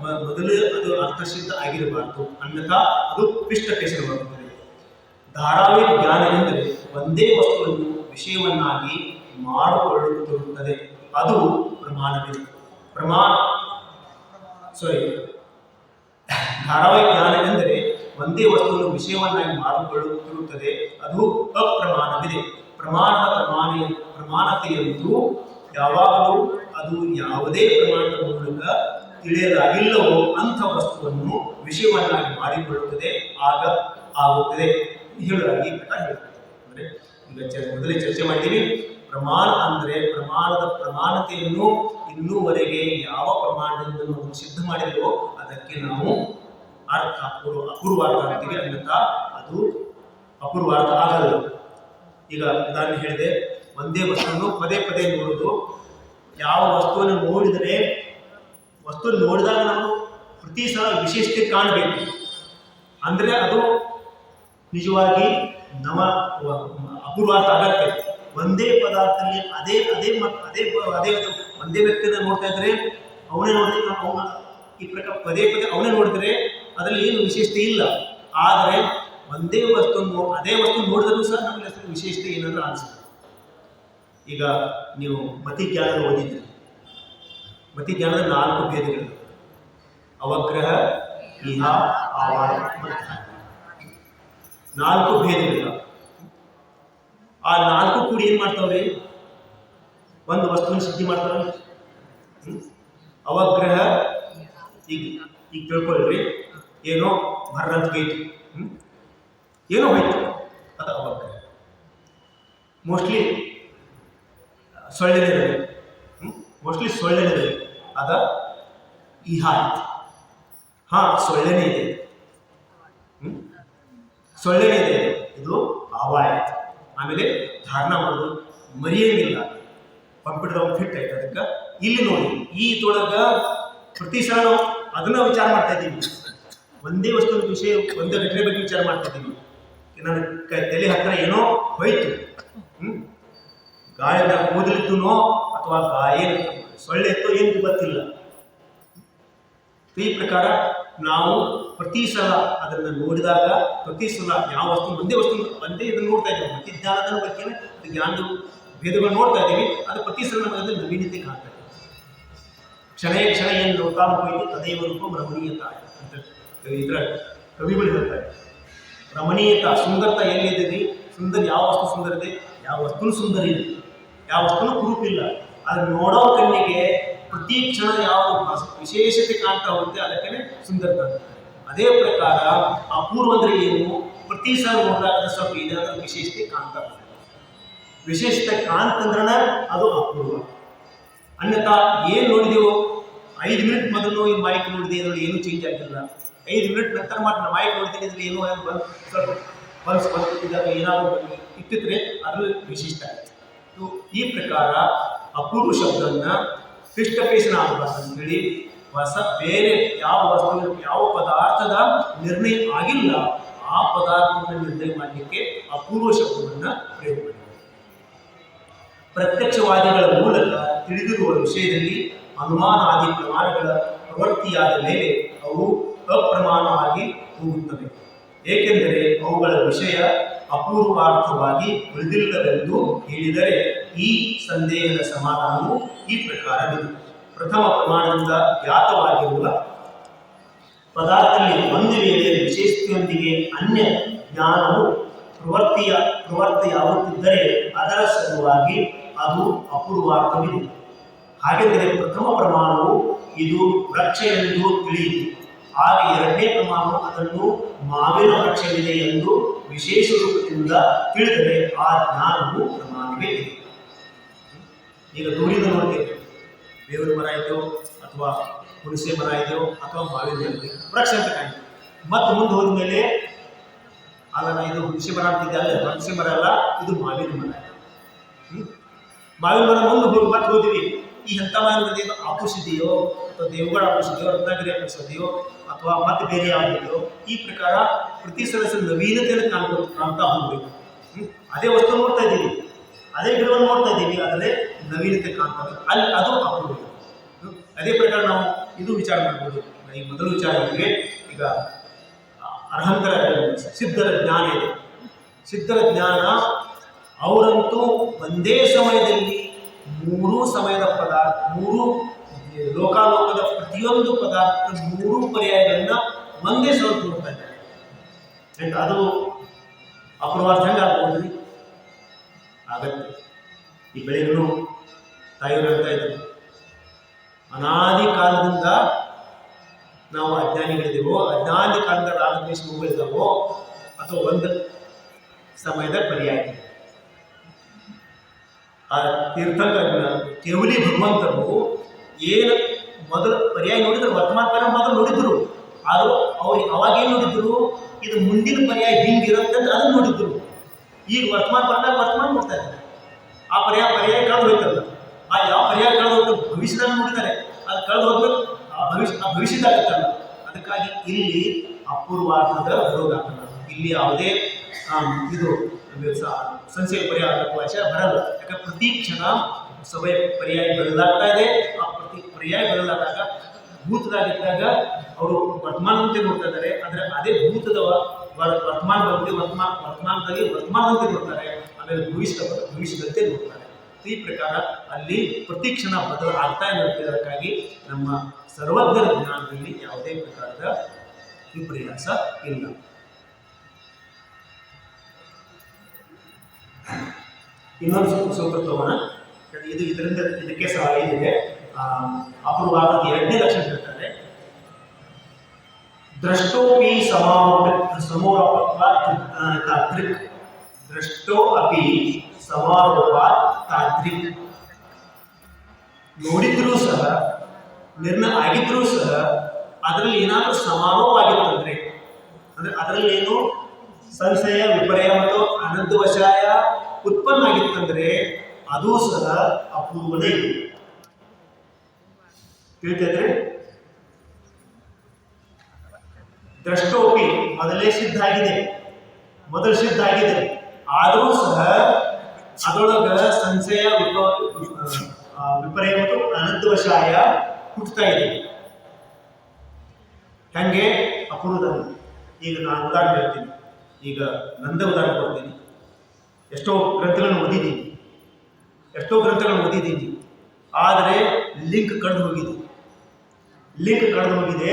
ಮೊದಲು ಅದು ಅರ್ಥಸಿದ್ಧ ಆಗಿರಬಾರದು, ಅನ್ಯಥಾ ಅದು ಪಿಷ್ಟಕೇಶನವಾಗುತ್ತದೆ. ಧಾರಾವಿ ಜ್ಞಾನ ಎಂದರೆ ಒಂದೇ ವಸ್ತುವನ್ನು ವಿಷಯವನ್ನಾಗಿ ಮಾಡಿಕೊಳ್ಳುತ್ತಿರುತ್ತದೆ, ಅದು ಪ್ರಮಾಣವಿದೆ. ಧಾರಾವಾಹಿ ಜ್ಞಾನ ಎಂದರೆ ಒಂದೇ ವಸ್ತುವನ್ನು ವಿಷಯವನ್ನಾಗಿ ಮಾಡಿಕೊಳ್ಳುತ್ತಿರುತ್ತದೆ, ಅದು ಅಪ್ರಮಾಣವಿದೆ. ಪ್ರಮಾಣತೆಯಂತೂ ಯಾವಾಗಲೂ ಅದು ಯಾವುದೇ ಪ್ರಮಾಣದ ಮೂಲಕ ತಿಳಿಯಲಾಗಿಲ್ಲವೋ ಅಂಥ ವಸ್ತುವನ್ನು ವಿಷಯವನ್ನಾಗಿ ಮಾಡಿಕೊಳ್ಳುತ್ತದೆ, ಆಗ ಆಗುತ್ತದೆ ಹೇಳುವುದಾಗಿ ಹೇಳ್ತಾರೆ. ಅಂದರೆ ಈಗ ಮೊದಲೇ ಚರ್ಚೆ ಮಾಡಿದ್ದೀವಿ, ಪ್ರಮಾಣ ಅಂದರೆ ಪ್ರಮಾಣದ ಪ್ರಮಾಣತೆಯನ್ನು ಇನ್ನೂವರೆಗೆ ಯಾವ ಪ್ರಮಾಣದಿಂದ ನಾವು ಸಿದ್ಧ ಮಾಡಿದೆವೋ ಅದಕ್ಕೆ ನಾವು ಅರ್ಥ ಅಪೂರ್ವಾರ್ಥ ಅಂತೀವಿ, ಅನ್ಯಥಾ ಅದು ಅಪೂರ್ವಾರ್ಥ ಆಗಲ್ಲ. ಈಗ ಉದಾಹರಣೆ ಹೇಳಿದೆ, ಒಂದೇ ವಸ್ತುವನ್ನು ಪದೇ ಪದೇ ನೋಡೋದು. ಯಾವ ವಸ್ತುವನ್ನು ನೋಡಿದಾಗ ನಾವು ಪ್ರತಿ ಸಲ ವಿಶೇಷತೆ ಕಾಣಬೇಕು, ಅಂದರೆ ಅದು ನಿಜವಾಗಿ ಅಪೂರ್ವಾರ್ಥ ಆಗತ್ತೆ. ಒಂದೇ ಪದಾರ್ಥದಲ್ಲಿ ಅದೇ ಒಂದೇ ವ್ಯಕ್ತಿಯನ್ನು ನೋಡ್ತಾ ಇದ್ರೆ ಅವನೇ ನೋಡಿದ್ರೆ ಈ ಪ್ರಕಾರ ಪದೇ ಪದೇ ಅವನೇ ನೋಡಿದ್ರೆ ಅದರಲ್ಲಿ ಏನು ವಿಶೇಷತೆ ಇಲ್ಲ. ಆದರೆ ಅದೇ ವಸ್ತು ನೋಡಿದರೂ ಸಹ ನಮಗೆ ವಿಶೇಷತೆ ಏನಾದರೂ ಅನಿಸುತ್ತೆ. ಈಗ ನೀವು ಮತಿಜ್ಞಾನ ಓದಿದ್ರಿ, ಮತಿಜ್ಞಾನದ 4 ಭೇದಗಳು: ಅವಗ್ರಹ, ಇಹ, ಆವಾಯ, 4 ಭೇದಗಳು. ಆ 4 ಕೂಡಿ ಏನ್ ಮಾಡ್ತಾವ್ರಿ? ಒಂದು ವಸ್ತುವಿನ ಸಿದ್ಧಿ ಮಾಡ್ತಾರ. ಅವಗ್ರಹ, ಈಗ ತಿಳ್ಕೊಳ್ರಿ, ಏನೋ ಭರ್ರಂತ ಗೈತು, ಏನೋ ಹೋಯ್ತು, ಅದು ಅವಗ್ರಹ. ಮೋಸ್ಟ್ಲಿ ಸೊಳ್ಳೆನೇ ಇರಬೇಕು, ಅದ ಇಹ ಆಯ್ತು. ಸೊಳ್ಳೆನೇ ಇದೆ, ಇದು ಆವಾಯ ಆಯ್ತು. ಆಮೇಲೆ ಧಾರಣ ಮಾಡೋದು ಮರೆಯಂಗಿಲ್ಲ, ಕಂಪ್ಯೂಟರ್ ಫಿಟ್ ಆಯ್ತು. ಅದಕ್ಕೆ ಇಲ್ಲಿ ನೋಡಿ, ಈ ತೊಳಗ ಪ್ರತಿ ಸಲ ನಾವು ಅದನ್ನ ವಿಚಾರ ಮಾಡ್ತಾ ಇದ್ದೀವಿ. ಒಂದೇ ವಸ್ತು ವಿಷಯ, ಒಂದೇ ಘಟನೆ ಬಗ್ಗೆ ವಿಚಾರ ಮಾಡ್ತಾ ಇದ್ದೀವಿ. ನನ್ನ ತಲೆ ಹತ್ರ ಏನೋ ಹೋಯ್ತು, ಗಾಳಿನ ಕೂದಲಿತ್ತುನೋ ಅಥವಾ ಸೊಳ್ಳೆ ಇತ್ತೋ ಏನು ಗೊತ್ತಿಲ್ಲ. ಈ ಪ್ರಕಾರ ನಾವು ಪ್ರತಿ ಸಲ ಅದನ್ನು ನೋಡಿದಾಗ, ಪ್ರತಿ ಸಲ ಯಾವ ಒಂದೇ ಇದನ್ನು ನೋಡ್ತಾ ಇದ್ದೀವಿ. ಪ್ರತಿ ಜ್ಞಾನದ ಬಗ್ಗೆ ಜ್ಞಾನದ ಭೇದಗಳು ನೋಡ್ತಾ ಇದ್ದೀವಿ. ಅದು ಪ್ರತಿ ಸಲ ನಮಗೆ ನವೀನತೆ ಕಾಣ್ತಾ ಇದೆ. ಕ್ಷಣೇ ಕ್ಷಣ ಏನು ಲೋಕಾನುಭವಿತು ತದೇವ ರೂಪಂ ರಮಣೀಯತಾ ಅಂತ ಇದರ ಕವಿಗಳು ಹೇಳ್ತಾರೆ. ರಮಣೀಯತಾ ಸುಂದರತಾ ಎಲ್ಲಿದೆ? ಸುಂದರ ಯಾವ ವಸ್ತು ಸುಂದರ ಇದೆ? ಯಾವ ವಸ್ತುನು ಸುಂದರ ಇದೆ, ಯಾವ ವಸ್ತುನು ಕುರುಪಿಲ್ಲ. ಅದನ್ನು ನೋಡೋ ಕಣ್ಣಿಗೆ ಪ್ರತಿ ಕ್ಷಣ ಯಾವ ವಿಶೇಷತೆ ಕಾಣ್ತಾ ಹೋಗುತ್ತೆ, ಅದಕ್ಕೆ ಸುಂದರ ಕಾಣ್ತಾರೆ. ಅದೇ ಪ್ರಕಾರ ಅಪೂರ್ವ ಅಂದ್ರೆ ಏನು? ಪ್ರತಿ ಸಲ ನೋಡಿದಾಗ ಸ್ವಲ್ಪ ಏನಾದರೂ ವಿಶೇಷತೆ ಕಾಣ್ತಾ ಹೋಗುತ್ತೆ. ವಿಶೇಷತೆ ಕಾಣ್ತಂದ್ರನ ಅದು ಅಪೂರ್ವ. ಅನ್ಯಥಾ ಏನು ನೋಡಿದೆವೋ 5 ಮಿನಿಟ್ ಮೊದಲು ಈ ಮೈಕ್ ನೋಡಿದೆ, ಇದರಲ್ಲಿ ಏನೂ ಚೇಂಜ್ ಆಗಿಲ್ಲ. 5 ಮಿನಿಟ್ ನಂತರ ಮಾತ್ರ ಮೈಕ್ ನೋಡ್ತೀನಿ, ಇದ್ರಲ್ಲಿ ಏನೋ ಬಂದಿದ್ದಾಗ ಏನಾದರೂ ಇಟ್ಟಿದ್ರೆ ಅದು ವಿಶಿಷ್ಟ ಆಗುತ್ತೆ. ಈ ಪ್ರಕಾರ ಅಪೂರ್ವ ಶಬ್ದನ್ನ ಕ್ಲಿಷ್ಟಪೇಶನ ಆಗಬಾರ್ದು ಅಂತೇಳಿ ಬೇರೆ ಯಾವ ವಸ್ತು ಯಾವ ಪದಾರ್ಥದ ನಿರ್ಣಯ ಆಗಿಲ್ಲ ಆ ಪದಾರ್ಥವನ್ನು ನಿರ್ಣಯ ಮಾಡಲಿಕ್ಕೆ ಅಪೂರ್ವ ಶಬ್ದವನ್ನು ಪ್ರಯೋಗ ಮಾಡಿದ್ದಾರೆ. ಪ್ರತ್ಯಕ್ಷವಾದಿಗಳ ಮೂಲಕ ತಿಳಿದಿರುವ ವಿಷಯದಲ್ಲಿ ಅನುಮಾನಾದಿ ಪ್ರಮಾಣಗಳ ಪ್ರವೃತ್ತಿಯಾದ ಮೇಲೆ ಅವು ಅಪ್ರಮಾಣವಾಗಿ ಹೋಗುತ್ತವೆ. ಏಕೆಂದರೆ ಅವುಗಳ ವಿಷಯ ಅಪೂರ್ವಾರ್ಥವಾಗಿ ಉಳಿದಿಲ್ಲವೆಂದು ಹೇಳಿದರೆ ಈ ಸಂದೇಹದ ಸಮಾಧಾನವು ಈ ಪ್ರಕಾರವಿದೆ. ಪ್ರಥಮ ಪ್ರಮಾಣದಿಂದ ಜ್ಞಾತವಾಗಿರುವ ಪದಾರ್ಥದಲ್ಲಿ ಒಂದು ವೇಳೆ ವಿಶೇಷತೆಯೊಂದಿಗೆ ಅನ್ಯ ಜ್ಞಾನವು ಪ್ರವರ್ತಿಯಾಗುತ್ತಿದ್ದರೆ ಅದರ ಸಲುವಾಗಿ ಅದು ಅಪೂರ್ವಾರ್ಥವಿದೆ. ಹಾಗೆಂದರೆ ಪ್ರಥಮ ಪ್ರಮಾಣವು ಇದು ವೃಕ್ಷ ಎಂದು ತಿಳಿಯಿತು, ಆಗ ಎರಡನೇ ಪ್ರಮಾಣವು ಅದನ್ನು ಮಾವಿನ ವೃಕ್ಷವಿದೆ ಎಂದು ವಿಶೇಷ ರೂಪದಿಂದ ತಿಳಿದರೆ ಆ ಜ್ಞಾನವು ಪ್ರಮಾಣವೇ ಇದೆ. ಈಗ ದೂರಿಂದ ನೋಡ್ತೇವೆ, ಬೇವಿನ ಮರ ಇದೆಯೋ ಅಥವಾ ಹುಣಸೆ ಮರ ಇದೆಯೋ ಅಥವಾ ಮಾವಿನ ಮರ ಇದೆಯೋ ವೃಕ್ಷ ಅಂತ ಕಾಣ್ತದೆ. ಮತ್ತೆ ಮುಂದೆ ಹೋದ್ಮೇಲೆ ಅಲ್ಲ ಇದು ಹುಣಸೆ ಮರ ಅಂತಿದ್ದೆ, ಅಲ್ಲ ಹುಣಸೆ ಮರ ಅಲ್ಲ, ಇದು ಮಾವಿನ ಮರ. ಮಾವಿನ ಮರ ಮುಂದೆ ಹೋಗಿ ಮತ್ತೆ ಹೋದಿವಿ, ಈ ಎಂಥ ಮಾವಿನ ಮರ ಆಪುಷಿದೆಯೋ ಅಥವಾ ದೇವಗಳ ಆಪುಷಿದೆಯೋ ರತ್ನಗಿರಿ ಆಪುಷಿದೆಯೋ ಅಥವಾ ಮತ್ತೆ ಬೇರೆ ಯಾವುದಿದೆಯೋ, ಈ ಪ್ರಕಾರ ಪ್ರತಿ ಸದಸ್ಯ ನವೀನತೆಯನ್ನು ಕಾಣ್ತಾ ಹೋಗ್ಬೇಕು. ಅದೇ ವಸ್ತು ನೋಡ್ತಾ ಇದ್ದೀವಿ, ಅದೇ ಗಿಡವನ್ನು ನೋಡ್ತಾ ಇದ್ದೀವಿ, ಅದರಲ್ಲೇ ನವೀನತೆ ಕಾಣ್ತದೆ, ಅಲ್ಲಿ ಅದು ಅಪೂರ್ವ. ಅದೇ ಪ್ರಕಾರ ನಾವು ಇದು ವಿಚಾರ ಮಾಡ್ಬೋದು. ಈ ಮೊದಲು ವಿಚಾರ ಮಾಡಿದ್ರೆ ಈಗ ಅರ್ಹಂತರ ಸಿದ್ಧರ ಜ್ಞಾನ ಇದೆ. ಸಿದ್ಧರ ಜ್ಞಾನ ಅವರಂತೂ ಒಂದೇ ಸಮಯದಲ್ಲಿ 3 ಸಮಯದ ಪದಾರ್ಥ, 3 ಲೋಕಾಲೋಕದ ಪ್ರತಿಯೊಂದು ಪದಾರ್ಥ 3 ಪರ್ಯಾಯಗಳನ್ನ ಒಂದೇ ಸಲ ನೋಡ್ತಾ ಇದ್ದಾರೆ. ಅದು ಅಪೂರ್ವಾರ್ಥ ಹೆಂಗೆ ಆಗ್ಬೋದು? ಆಗತ್ತೆ. ಈ ಬೆಳೆಗಳು ತಾಯಿಯವರು ಹೇಳ್ತಾ ಇದ್ರು, ಅನಾದಿ ಕಾಲದಿಂದ ನಾವು ಅಜ್ಞಾನಿಗಳಿದ್ದೇವೋ, ಅಜ್ಞಾನಿ ಕಾಲದ ರಾಗದ್ವೇಷಗಳಿದ್ದಾವೋ ಅಥವಾ ಒಂದು ಸಮಯದ ಪರ್ಯಾಯ. ಆ ತೀರ್ಥಂಕರ ಕೇವಲಿ ಭಗವಂತರು ಏನು ಮೊದಲು ಪರ್ಯಾಯ ನೋಡಿದ್ರು, ವರ್ತಮಾನ ಪರ್ಯಾಯ ಮೊದಲು ನೋಡಿದ್ರು, ಆದರೂ ಅವ್ರು ಅವಾಗೇನು ನೋಡಿದ್ರು, ಇದು ಮುಂದಿನ ಪರ್ಯಾಯ ಹಿಂಗಿರುತ್ತೆ ಅಂತ ಅದನ್ನು ನೋಡಿದ್ರು. ಈಗ ವರ್ತಮಾನ ನೋಡ್ತಾ ಇದ್ದಾರೆ. ಆ ಪರ್ಯಾಯ ಕಳೆದು ಹೋಯ್ತಲ್ಲ, ಆ ಯಾವ ಪರ್ಯಾಯ ಕಳೆದು ಹೋಗ್ತದೆ ಭವಿಷ್ಯದಾಗ ನೋಡಿದ್ದಾರೆ, ಅದು ಕಳೆದು ಹೋದ್ಮೇಲೆ ಆ ಭವಿಷ್ಯದಾಗುತ್ತಲ್ಲ. ಅದಕ್ಕಾಗಿ ಇಲ್ಲಿ ಅಪೂರ್ವಾರ್ಥದ ರೋಗ ಆಗಲ್ಲ. ಇಲ್ಲಿ ಯಾವುದೇ ಇದು ಸಂಶಯ ಪರ್ಯಾಯ ವಿಷಯ ಬರಲ್ಲ. ಯಾಕಂದ್ರೆ ಪ್ರತಿ ಕ್ಷಣ ಸಮಯ ಪರ್ಯಾಯ ಬದಲಾಗ್ತಾ ಇದೆ. ಆ ಪ್ರತಿ ಪರ್ಯಾಯ ಬದಲಾದಾಗ ಭೂತದಾಗಿದ್ದಾಗ ಅವರು ವರ್ತಮಾನದಂತೆ ನೋಡ್ತಾ ಇದ್ದಾರೆ, ಆದರೆ ಅದೇ ಭೂತದ ವರ್ತಮಾನದಂತೆ ವರ್ತಮಾನದಂತೆ ನೋಡ್ತಾರೆ, ಆಮೇಲೆ ಭವಿಷ್ಯದಂತೆ ನೋಡ್ತಾರೆ. ಈ ಪ್ರಕಾರ ಅಲ್ಲಿ ಪ್ರತಿ ಕ್ಷಣ ಆಗ್ತಾ ಇರೋದಕ್ಕಾಗಿ ನಮ್ಮ ಸರ್ವಜ್ಞರ ಜ್ಞಾನದಲ್ಲಿ ಯಾವುದೇ ಪ್ರಕಾರದ ವಿಪರ್ಯಾಸ ಇಲ್ಲ. ಇನ್ನೊಂದು ಸೂತ್ರ ತಗೋಣ. ಇದಕ್ಕೆ ಸಹ ಏನಿದೆ, ಅಪೂರ್ವಾದ 2ನೇ ಲಕ್ಷಣ ಹೇಳ್ತಾರೆ. ದ್ರಷ್ಟೋಪಿ ಸಮೋರೋಪ ತಾತ್ರಿಕ್. ದ್ರಷ್ಟೋ ಅಪಿ ಸಮಾರೋಪ ತಾತ್ರಿಕ್. ನೋಡಿದ್ರೂ ಸಹ, ನಿರ್ಣಯ ಆಗಿದ್ರೂ ಸಹ ಅದರಲ್ಲಿ ಏನಾದರೂ ಸಮಾರೋಪ ಆಗಿತ್ತಂದ್ರೆ, ಅಂದ್ರೆ ಅದರಲ್ಲಿ ಏನು ಸಂಶಯ ವಿಪರ್ಯ ಮತ್ತು ಅನಂತವಶಾಯ ಉತ್ಪನ್ನ ಆಗಿತ್ತಂದ್ರೆ ಅದು ಸಹ ಅಪೂರ್ವನೇ. ತಿಳಿತೈತ್ರಿ? ದ್ರಷ್ಟೋಪಿ ಮೊದಲು ಸಿದ್ಧ ಆಗಿದೆ, ಆದರೂ ಸಹ ಅದರೊಳಗ ಸಂಶಯ ವಿಪರ್ಯ ಮತ್ತು ಅನಂತವಶಾಯ ಹುಟ್ಟುತ್ತಾ ಇದೆ. ಹೆಂಗೆ? ಅಪೂರ್ವದಲ್ಲಿ. ಈಗ ನಾನು ಉದಾಹರಣೆ ಹೇಳ್ತೀನಿ, ಈಗ ನಂದ ಉದಾಹರಣೆ ಕೊಡ್ತೀನಿ. ಎಷ್ಟೋ ಗ್ರಂಥಗಳನ್ನು ಓದಿದ್ದೀನಿ, ಆದರೆ ಲಿಂಕ್ ಕಳೆದು ಹೋಗಿದೆ. ಲಿಂಕ್ ಕಳೆದು ಹೋಗಿದೆ.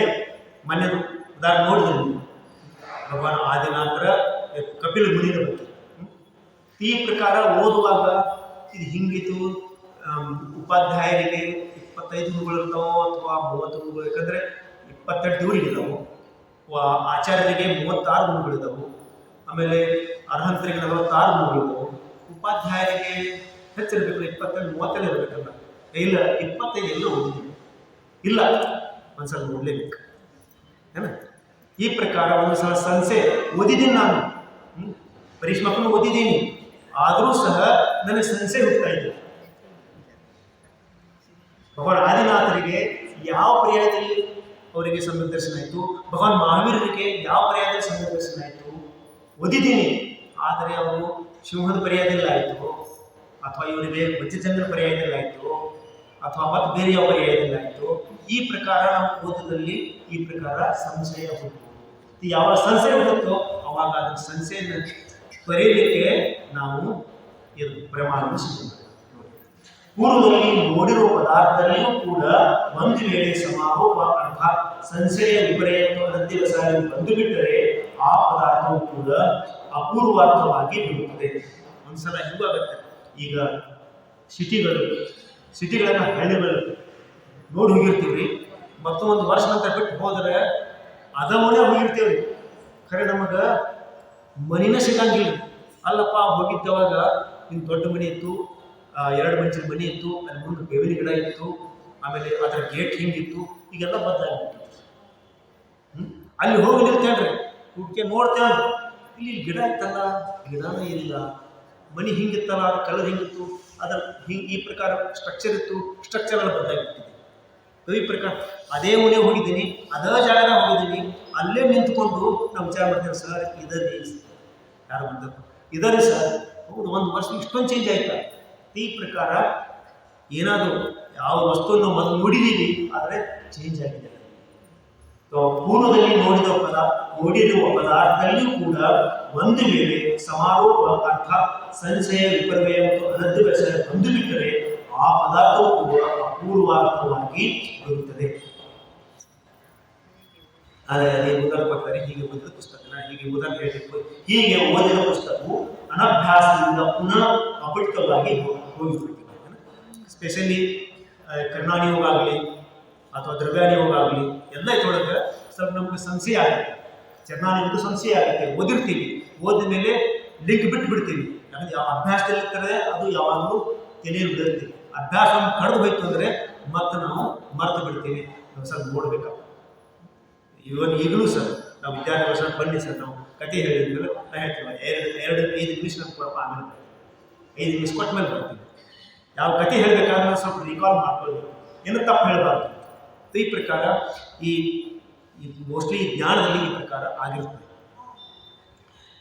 ಮೊನ್ನೆ ಉದಾಹರಣೆ ನೋಡಿದ್ರು ಭಗವಾನ್ ಆದಿನಾಥರ ಕಪಿಲ ಮುನಿಯ ಬಗ್ಗೆ. ಈ ಪ್ರಕಾರ ಓದುವಾಗ ಇದು ಹಿಂಗಿತು. ಉಪಾಧ್ಯಾಯರಿಗೆ 25 ಗುರುಗಳು ಇರ್ತಾವೋ ಅಥವಾ 30 ಗುರುಗಳು, ಯಾಕಂದ್ರೆ 28 ಇವರಿಗಿದ್ದಾವೆ. ಆಚಾರ್ಯರಿಗೆ 36 ಗುರುಗಳಿದ್ದಾವೆ. ಆಮೇಲೆ ಅರ್ಹಂತರಿಗೆ 46 ಗುರುಗಳಿದ್ದಾವೆ. ಉಪಾಧ್ಯಾಯರಿಗೆ ಹೆಚ್ಚಿರಬೇಕು, 28 30 ಇರಬೇಕಲ್ಲ. ಇಲ್ಲ 25 ಎಲ್ಲ ಓದಿದ್ದೀವಿ. ಇಲ್ಲ ಒಂದ್ಸಲ ನೋಡ್ಲೇಬೇಕು ಏನ. ಈ ಪ್ರಕಾರ ಒಂದು ಸಲ ಸಂಸೆ ಓದಿದ್ದೀನಿ ನಾನು, ಪರೀಕ್ಷಮಕ್ಕೂ ಓದಿದ್ದೀನಿ. ಆದರೂ ಸಹ ನನಗೆ ಸಂಸೆ ಹೋಗ್ತಾ ಇದೆ. ಭಗವಾನ್ ಆದಿನಾಥರಿಗೆ ಯಾವ ಪರ್ಯಾಯದಲ್ಲಿ ಅವರಿಗೆ ಸಂಘ ದರ್ಶನ ಆಯಿತು, ಭಗವಾನ್ ಮಹಾವೀರರಿಗೆ ಯಾವ ಪರ್ಯಾಯದಲ್ಲಿ ಸಂಘ ದರ್ಶನ ಆಯಿತು ಓದಿದ್ದೀನಿ. ಆದರೆ ಅವರು ಸಿಂಹದ ಪರ್ಯಾಯದಲ್ಲಿ ಆಯಿತು, ಅಥವಾ ಇವರಿಗೆ ವಜ್ರಚಂದ್ರ ಪರ್ಯಾಯದಲ್ಲಿ ಆಯಿತು, ಅಥವಾ ಮತ್ತೆ ಬೇರೆ ಯಾವ ಪರ್ಯಾಯದಲ್ಲಿ ಆಯಿತು. ಈ ಪ್ರಕಾರ ನಾವು ಓದದಲ್ಲಿ ಈ ಪ್ರಕಾರ ಸಂಶಯ ಹುಟ್ಟು. ಯಾವಾಗ ಸಂಶಯ ಹುಟ್ಟುತ್ತೋ ಅವಾಗ ಅದರ ಸಂಶಯನ ಬರೆಯಲಿಕ್ಕೆ ನಾವು ಇದು ಪ್ರಮಾಣವನ್ನು ಸಿಗುತ್ತೆ. ಪೂರ್ವದಲ್ಲಿ ನೋಡಿರುವ ಪದಾರ್ಥದಲ್ಲಿಯೂ ಕೂಡ ಒಂದು ವೇಳೆ ಸಮಾರೋಪ ಅರ್ಥಾತ್ ಸಂಶಯ ವಿಪರ್ಯಯ ಅನಂತಿವಸಾಗಿ ಬಂದು ಬಿಟ್ಟರೆ ಆ ಪದಾರ್ಥವು ಕೂಡ ಅಪೂರ್ವಾರ್ಥವಾಗಿ ಬಿಡುತ್ತದೆ. ಒಂದ್ಸಲ ಹಿಂಗಾಗತ್ತೆ. ಈಗ ಸಿಟಿಗಳನ್ನ ಹಳ್ಳಿಗಳು ನೋಡಿ ಹೋಗಿರ್ತೀವ್ರಿ, ಮತ್ತೊಂದು ವರ್ಷ ನಂತರ ಬಿಟ್ಟು ಹೋದರೆ ಅದ ಮನೆ ಹೋಗಿರ್ತೀವ್ರಿ. ಖರೆ ನಮಗೆ ಮನಿನ ಸಿಗಂಗಿಲ್ಲ. ಅಲ್ಲಪ್ಪ ಹೋಗಿದ್ದವಾಗ ಹಿಂಗೆ ದೊಡ್ಡ ಮನೆ ಇತ್ತು, 2 ಮಂಚಿನ ಮನೆ ಇತ್ತು, ಅಲ್ಲಿ ಮುಂದೆ ಬೇವಿನ ಗಿಡ ಇತ್ತು, ಆಮೇಲೆ ಅದರ ಗೇಟ್ ಹಿಂಗಿತ್ತು. ಈಗೆಲ್ಲ ಬದಲಾಗಿತ್ತು. ಅಲ್ಲಿ ಹೋಗಿ ನಿಲ್ತೇನ್ರಿ, ಹುಡ್ಕೆ ನೋಡ್ತೇವೆ, ಇಲ್ಲಿ ಗಿಡ ಇತ್ತಲ್ಲ, ಗಿಡನೇ ಇಲ್ಲ. ಮನೆ ಹಿಂಗಿತ್ತಲ್ಲ, ಅದ್ರ ಕಲರ್ ಹಿಂಗಿತ್ತು, ಅದರ ಈ ಪ್ರಕಾರ ಸ್ಟ್ರಕ್ಚರ್ ಇತ್ತು, ಸ್ಟ್ರಕ್ಚರ್ ಎಲ್ಲ ಬದಲಾಗಿತ್ತು. ಈ ಪ್ರಕಾರ ಅದೇ ಮನೆ ಹೋಗಿದ್ದೀನಿ, ಅದೇ ಜಾಗದಾಗ ಹೋಗಿದ್ದೀನಿ, ಅಲ್ಲೇ ನಿಂತ್ಕೊಂಡು ನಾವು ವಿಚಾರ ಮಾಡ್ತೇವೆ. ಸರ್ ಇದರಿ ಯಾರು ಬಂದರು, ಇದರಿ ಸರ್, ಹೌದು 1 ವರ್ಷ ಇಷ್ಟೊಂದು ಚೇಂಜ್ ಆಯ್ತಾ. ಈ ಪ್ರಕಾರ ಏನಾದರೂ ಯಾವ ವಸ್ತುವನ್ನು ಮೊದಲು ನೋಡಿದ್ದೀವಿ, ಆದರೆ ಚೇಂಜ್ ಆಗಿದೆ. ಪೂರ್ವದಲ್ಲಿ ನೋಡಿರುವ ಪದಾರ್ಥದಲ್ಲಿಯೂ ಕೂಡ ಒಂದು ವೇಳೆ ಸಮಾರೋಪ ಅರ್ಥಾತ್ ಸಂಶಯ ವಿಪರ್ಯಯ ಮತ್ತು ಅನಧ್ಯವಸಾಯ ಬಂದು ಬಿಟ್ಟರೆ ಆ ಪದಾರ್ಥವು ಕೂಡ ಅಪೂರ್ವಾರ್ಥವಾಗಿ ಬರುತ್ತದೆ. ಅದೇ ಉದಾಹರಣೆ ಕೊಡ್ತಾರೆ. ಹೀಗೆ ಓದಿದ ಪುಸ್ತಕ, ಹೀಗೆ ಉದಾಹರಣೆ ಹೇಳಬೇಕು, ಹೀಗೆ ಓದಿದ ಪುಸ್ತಕವು ಅನಭ್ಯಾಸದಿಂದ ಪುನಃ ಅಪಠಿತವಾಗಿ ಹೋಗಿಬಿಡ್ತದೆ. ಸ್ಪೆಷಲಿ ಕರ್ನಾಣಿ ಯೋಗ ಆಗಲಿ ಅಥವಾ ದ್ರವ್ಯಾಣಿ ಯೋಗ ಆಗಲಿ ಎಲ್ಲ ಇದ್ರೊಳಗೆ ಸ್ವಲ್ಪ ನಮಗೆ ಸಂಶಯ ಆಗುತ್ತೆ. ಚರ್ನಾನಿಗೂ ಸಂಶಯ ಆಗುತ್ತೆ. ಓದಿರ್ತೀವಿ, ಓದಿದ ಮೇಲೆ ಲಿಂಕ್ ಬಿಟ್ಟು ಬಿಡ್ತೀವಿ. ಯಾಕಂದ್ರೆ ಯಾವ ಅಭ್ಯಾಸದಲ್ಲಿ ಇರ್ತದೆ ಅದು ಯಾವಾಗಲೂ ತಲೆಯಲ್ಲಿ ಬಿಡುತ್ತೆ. ಅಭ್ಯಾಸವನ್ನು ಕಳೆದು ಹೋಯ್ತು ಅಂದರೆ ಮತ್ತೆ ನಾವು ಮರೆತು ಬಿಡ್ತೀವಿ. ನಾವು ಸ್ವಲ್ಪ ನೋಡ್ಬೇಕು. ಈಗಲೂ ಸರ್ ನಾವು ವಿದ್ಯಾರ್ಥಿ ವರ್ಷ ಬನ್ನಿ ಸರ್, ನಾವು ಕತೆ ಹೇಳಿದ್ಮೇಲೆ ನಾ ಹೇಳ್ತೀವಿ 2-5 ನಿಮಿಷ ನಮ್ಗೆ ಕೊಡಪ್ಪ, ಆಮೇಲೆ 5 ನಿಮಿಷ ಕೊಟ್ಟ ಮೇಲೆ ಬರ್ತೀವಿ. ಯಾವ ಕತೆ ಹೇಳಬೇಕಾದ್ರೆ ಸ್ವಲ್ಪ ರಿಕಾಲ್ ಮಾಡ್ಕೊಳ್ಬೇಕು, ಏನು ತಪ್ಪು ಹೇಳಬಾರ್ದು. ಈ ಪ್ರಕಾರ ಈ ಮೋಸ್ಟ್ಲಿ ಜ್ಞಾನದಲ್ಲಿ ಈ ಪ್ರಕಾರ ಆಗಿರ್ತದೆ.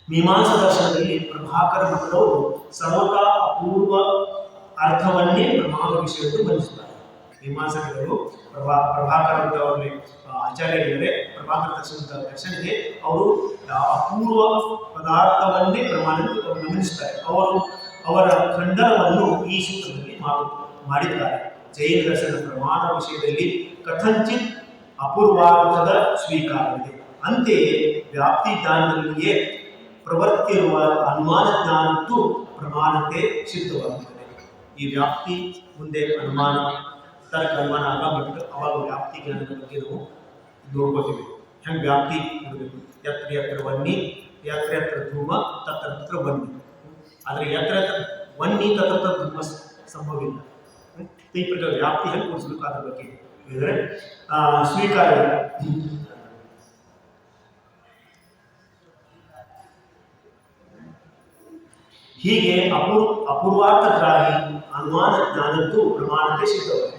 ಮೀಮಾಂಸಾ ದರ್ಶನದಲ್ಲಿ ಪ್ರಭಾಕರ ಮಠದವರು ಸರ್ವತಾ ಅಪೂರ್ವ ಅರ್ಥವನ್ನೇ ಪ್ರಮಾಣ ವಿಷಯವನ್ನು ಬಂಧಿಸುತ್ತಾರೆ. ಮೀಮಾಂಸಕರು ಪ್ರಭಾಕರ ಮಠವರಲ್ಲಿ ಆಚಾರ್ಯರಿದ್ದಾರೆ. ಪ್ರಭಾಕರ ದರ್ಶನಕ್ಕೆ ಅವರು ಅಪೂರ್ವ ಪದಾರ್ಥವನ್ನೇ ಪ್ರಮಾಣಕ್ಕೆ ಗಮನಿಸುತ್ತಾರೆ. ಅವರ ಖಂಡನವನ್ನು ಈ ಸೂತ್ರದಲ್ಲಿ ಮಾಡಿದ್ದಾರೆ. ಜೈನ ದರ್ಶನ ಪ್ರಮಾಣ ವಿಷಯದಲ್ಲಿ ಕಥಂಚಿತ್ ಅಪೂರ್ವಾರ್ಥದ ಸ್ವೀಕಾರವಿದೆ. ಅಂತೆಯೇ ವ್ಯಾಪ್ತಿ ಜ್ಞಾನದಲ್ಲಿಯೇ ಪ್ರವರ್ತಿರುವ ಅನುಮಾನ ಜ್ಞಾನದ್ದು ಪ್ರಮಾಣತೆ ಸಿದ್ಧವಾಗುತ್ತದೆ. ಈ ವ್ಯಾಪ್ತಿ ಮುಂದೆ ಅನುಮಾನ, ತರ್ಕ ಅನುಮಾನ ಆಗಬಿಟ್ಟು ಅವಾಗ ವ್ಯಾಪ್ತಿ ಜ್ಞಾನದ ಬಗ್ಗೆ ನಾವು ನೋಡ್ಕೋತೀವಿ. ಹೆಂಗೆ ವ್ಯಾಪ್ತಿ ನೋಡಬೇಕು. ಯತ್ರ ಯತ್ರ ವನ್ನಿ, ಯತ್ರ ಯತ್ರ ಧೂಮ, ತತ್ರ ತತ್ರ ವನ್ನಿ. ಆದರೆ ಯತ್ರ ಯತ್ರ ವನ್ನಿ ತತ್ರ ತತ್ರ ಧೂಮ ಸಂಭವಿಲ್ಲ. ಈ ಪ್ರಕಾರ ವ್ಯಾಪ್ತಿ ಹೆಂಗೆ ಕೊಡಿಸ್ಬೇಕು ಅದ್ರ ಬಗ್ಗೆ ಹೇಳಿದ್ರೆ ಸ್ವೀಕಾರ. ಹೀಗೆ ಅಪೂರ್ವಾರ್ಥಗ್ರಾಹಿ ಅನುಮಾನ ಜ್ಞಾನದ್ದು ಪ್ರಮಾಣತೆ ಸಿದ್ಧವಾಗಿದೆ.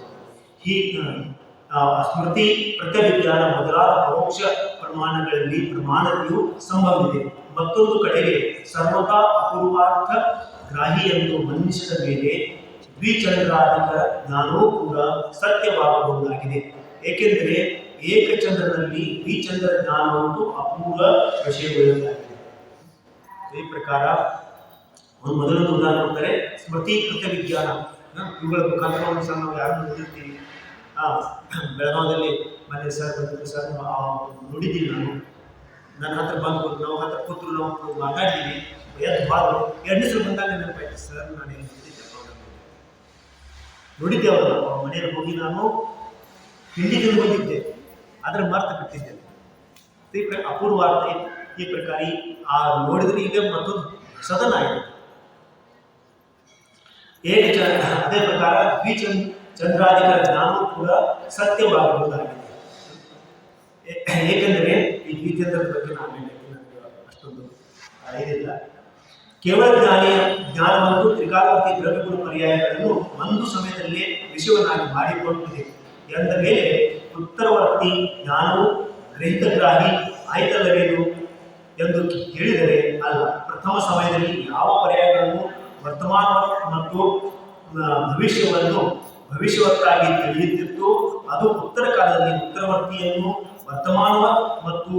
ಸ್ಮೃತಿ ಪ್ರತ್ಯವಿಜ್ಞಾನ ಮೊದಲಾದ ಪರೋಕ್ಷ ಪ್ರಮಾಣಗಳಲ್ಲಿ ಪ್ರಮಾಣತೆಯು ಸಂಭವಿದೆ. ಮತ್ತೊಂದು ಕಡೆಗೆ ಸರ್ವತಾ ಅಪೂರ್ವಾರ್ಥ ಗ್ರಾಹಿ ಎಂದು ಮನ್ನಿಸಿದ ಮೇಲೆ ದ್ವಿಚಂದ್ರಾಧಿಕ ಜ್ಞಾನವೂ ಕೂಡ ಸತ್ಯವಾಗಬಹುದಾಗಿದೆ. ಏಕೆಂದರೆ ಏಕಚಂದ್ರನಲ್ಲಿ ದ್ವಿಚಂದ್ರ ಜ್ಞಾನವಂತೂ ಅಪೂರ್ವ ವಿಷಯಗಳಾಗಿದೆ. ಈ ಪ್ರಕಾರ ಒಂದು ಮೊದಲೊಂದು ಉದಾಹರಣೆ ಕೊಡ್ತಾರೆ. ಸ್ಮೃತಿ ಪ್ರತ್ಯವಿಜ್ಞಾನ ಇವುಗಳ ಮುಖಾಂತರ ನಾವು ಯಾರನ್ನು ಓದಿರ್ತೀವಿ. ಬೆಳಗಾವದಲ್ಲಿ ಮನೆ ಸರ್ ಬಂದಿದ್ರು ಸರ್ ನೋಡಿದ್ದೀನಿ ನಾನು ನನ್ನ ಹತ್ರ ಬಂದು ನಾವು ಹತ್ರ ಕೂತು ನಾವು ಮಾತಾಡಿದ್ದೀವಿ ಎದ್ದು ಬಾದ್ರು ಎರಡನೇ ಸಲ ಬಂದಾಗ ನೆನಪಾಯ್ತು ಸರ್ ನಾನು ಏನು ನೋಡಿದ್ದೆ ಅವರು ಮನೆಯಲ್ಲಿ ಹೋಗಿ ನಾನು ತಿಂಡಿ ತಿಂದು ಬಂದಿದ್ದೆ ಆದರೆ ಮರ್ತು ಬಿಟ್ಟಿದ್ದೆ ಅಪೂರ್ವ ಈ ಪ್ರಕಾರ ಆ ನೋಡಿದ್ರೆ ಈಗ ಮತ್ತೊಂದು ಸದನ ಆಯಿತು ಅದೇ ಪ್ರಕಾರ ಚಂದ್ರಾಧಿಕರ ಜ್ಞಾನವೂ ಕೂಡ ಸತ್ಯವಾಗಬಹುದಾಗಿದೆ. ಏಕೆಂದರೆ ಈ ದ್ವಿಚಂದ್ರದ ಬಗ್ಗೆ ನಾವೇನು ಅಷ್ಟೊಂದು ಇದಿಲ್ಲ. ಕೇವಲ ಜ್ಞಾನ ಮತ್ತು ತ್ರಿಕಾಲವರ್ತಿ ದ್ರವ್ಯಗುಣ ಪರ್ಯಾಯಗಳನ್ನು ಒಂದು ಸಮಯದಲ್ಲೇ ವಿಷಯವನ್ನಾಗಿ ಮಾಡಿಕೊಂಡಿದೆ ಎಂದ ಮೇಲೆ ಉತ್ತರವರ್ತಿ ಜ್ಞಾನವು ಗ್ರಹಿತಗ್ರಾಹಿ ಆಯ್ತಲ್ಲವೇನು ಎಂದು ಹೇಳಿದರೆ ಅಲ್ಲ. ಪ್ರಥಮ ಸಮಯದಲ್ಲಿ ಯಾವ ಪರ್ಯಾಯಗಳನ್ನು ವರ್ತಮಾನ ಮತ್ತು ಭವಿಷ್ಯವತ್ತಾಗಿ ತಿಳಿಯುತ್ತಿತ್ತು ಅದು ಉತ್ತರ ಕಾಲದಲ್ಲಿ ಉತ್ತರವರ್ತಿಯನ್ನು ವರ್ತಮಾನ ಮತ್ತು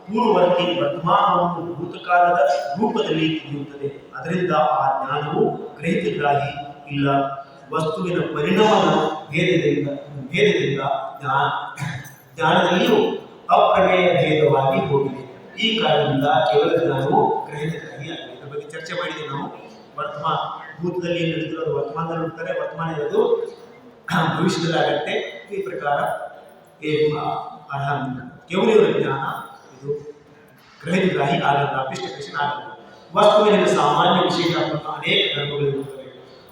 ಪೂರ್ವವರ್ತಿ ವರ್ತಮಾನವನ್ನು ಭೂತಕಾಲದ ರೂಪದಲ್ಲಿ ತಿಳಿಯುತ್ತದೆ. ಅದರಿಂದ ಆ ಜ್ಞಾನವು ಗ್ರಹಿತಗ್ರಾಹಿ ಇಲ್ಲ. ವಸ್ತುವಿನ ಪರಿಣಾಮದ ಭೇದದಿಂದ ಜ್ಞಾನದಲ್ಲಿಯೂ ಅಪ್ರಮೇಯ ಭೇದವಾಗಿ ಹೋಗಿದೆ. ಈ ಕಾರಣದಿಂದ ಕೇವಲ ಜ್ಞಾನವು ಗ್ರಹಿತಗ್ರಾಹಿ ಆಗಿದೆ. ಇದರ ಬಗ್ಗೆ ಚರ್ಚೆ ಮಾಡಿದೆ ನಾವು. ವರ್ತಮಾನ ಭೂತದಲ್ಲಿ ಏನು ನಡೆದಿರೋ ಅದು ವರ್ತಮಾನದಲ್ಲಿ ಇರ್ತಾರೆ, ವರ್ತಮಾನ ಇರೋದು ಭವಿಷ್ಯದಲ್ಲಿ ಆಗತ್ತೆ. ಈ ಪ್ರಕಾರ ಕೇವಲ ಜ್ಞಾನ ಇದು ಗ್ರಹಿತಗ್ರಾಹಿ ಆಗಲ್ಲ, ಅಪಿಷ್ಟಕೇಶನ್ ಆಗಲ್ಲ. ವಸ್ತುವಿನ ಸಾಮಾನ್ಯ ವಿಷಯಾತ್ಮಕ ಅನೇಕ ಧರ್ಮಗಳಿರುತ್ತವೆ.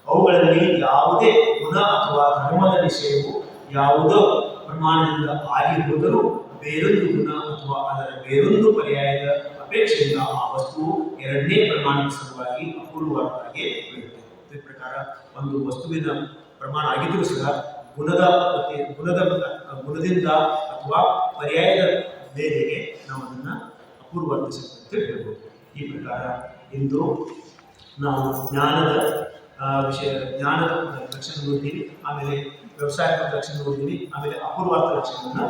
ಅವುಗಳಲ್ಲಿ ಯಾವುದೇ ಗುಣ ಅಥವಾ ಧರ್ಮದ ವಿಷಯವು ಯಾವುದೋ ಪ್ರಮಾಣದಿಂದ ಆಗಿರುವುದರೂ ಬೇರೊಂದು ಗುಣ ಅಥವಾ ಅದರ ಬೇರೊಂದು ಪರ್ಯಾಯದ ಅಪೇಕ್ಷೆಯಿಂದ ಆ ವಸ್ತುವು ಎರಡನೇ ಪ್ರಮಾಣದ ಸಲುವಾಗಿ ಅಪೂರ್ವವಾಗಿ ಬೆಳೆಯುತ್ತದೆ. ಈ ಪ್ರಕಾರ ಒಂದು ವಸ್ತುವಿನ ಪ್ರಮಾಣ ಆಗಿದ್ದರೂ ಸಹ ಗುಣದಿಂದ ಅಥವಾ ಪರ್ಯಾಯದ ಬೇರೆಗೆ ನಾವು ಅದನ್ನು ಅಪೂರ್ವರ್ತಿಸುತ್ತೆ ಅಂತ ಹೇಳ್ಬೋದು. ಈ ಪ್ರಕಾರ ಇಂದು ನಾವು ಜ್ಞಾನದ ಲಕ್ಷಣ ನೋಡ್ತೀವಿ, ಆಮೇಲೆ ವ್ಯವಸಾಯದ ಲಕ್ಷಣ ನೋಡ್ತೀವಿ, ಆಮೇಲೆ ಅಪೂರ್ವಾರ್ಥ ಲಕ್ಷಣವನ್ನು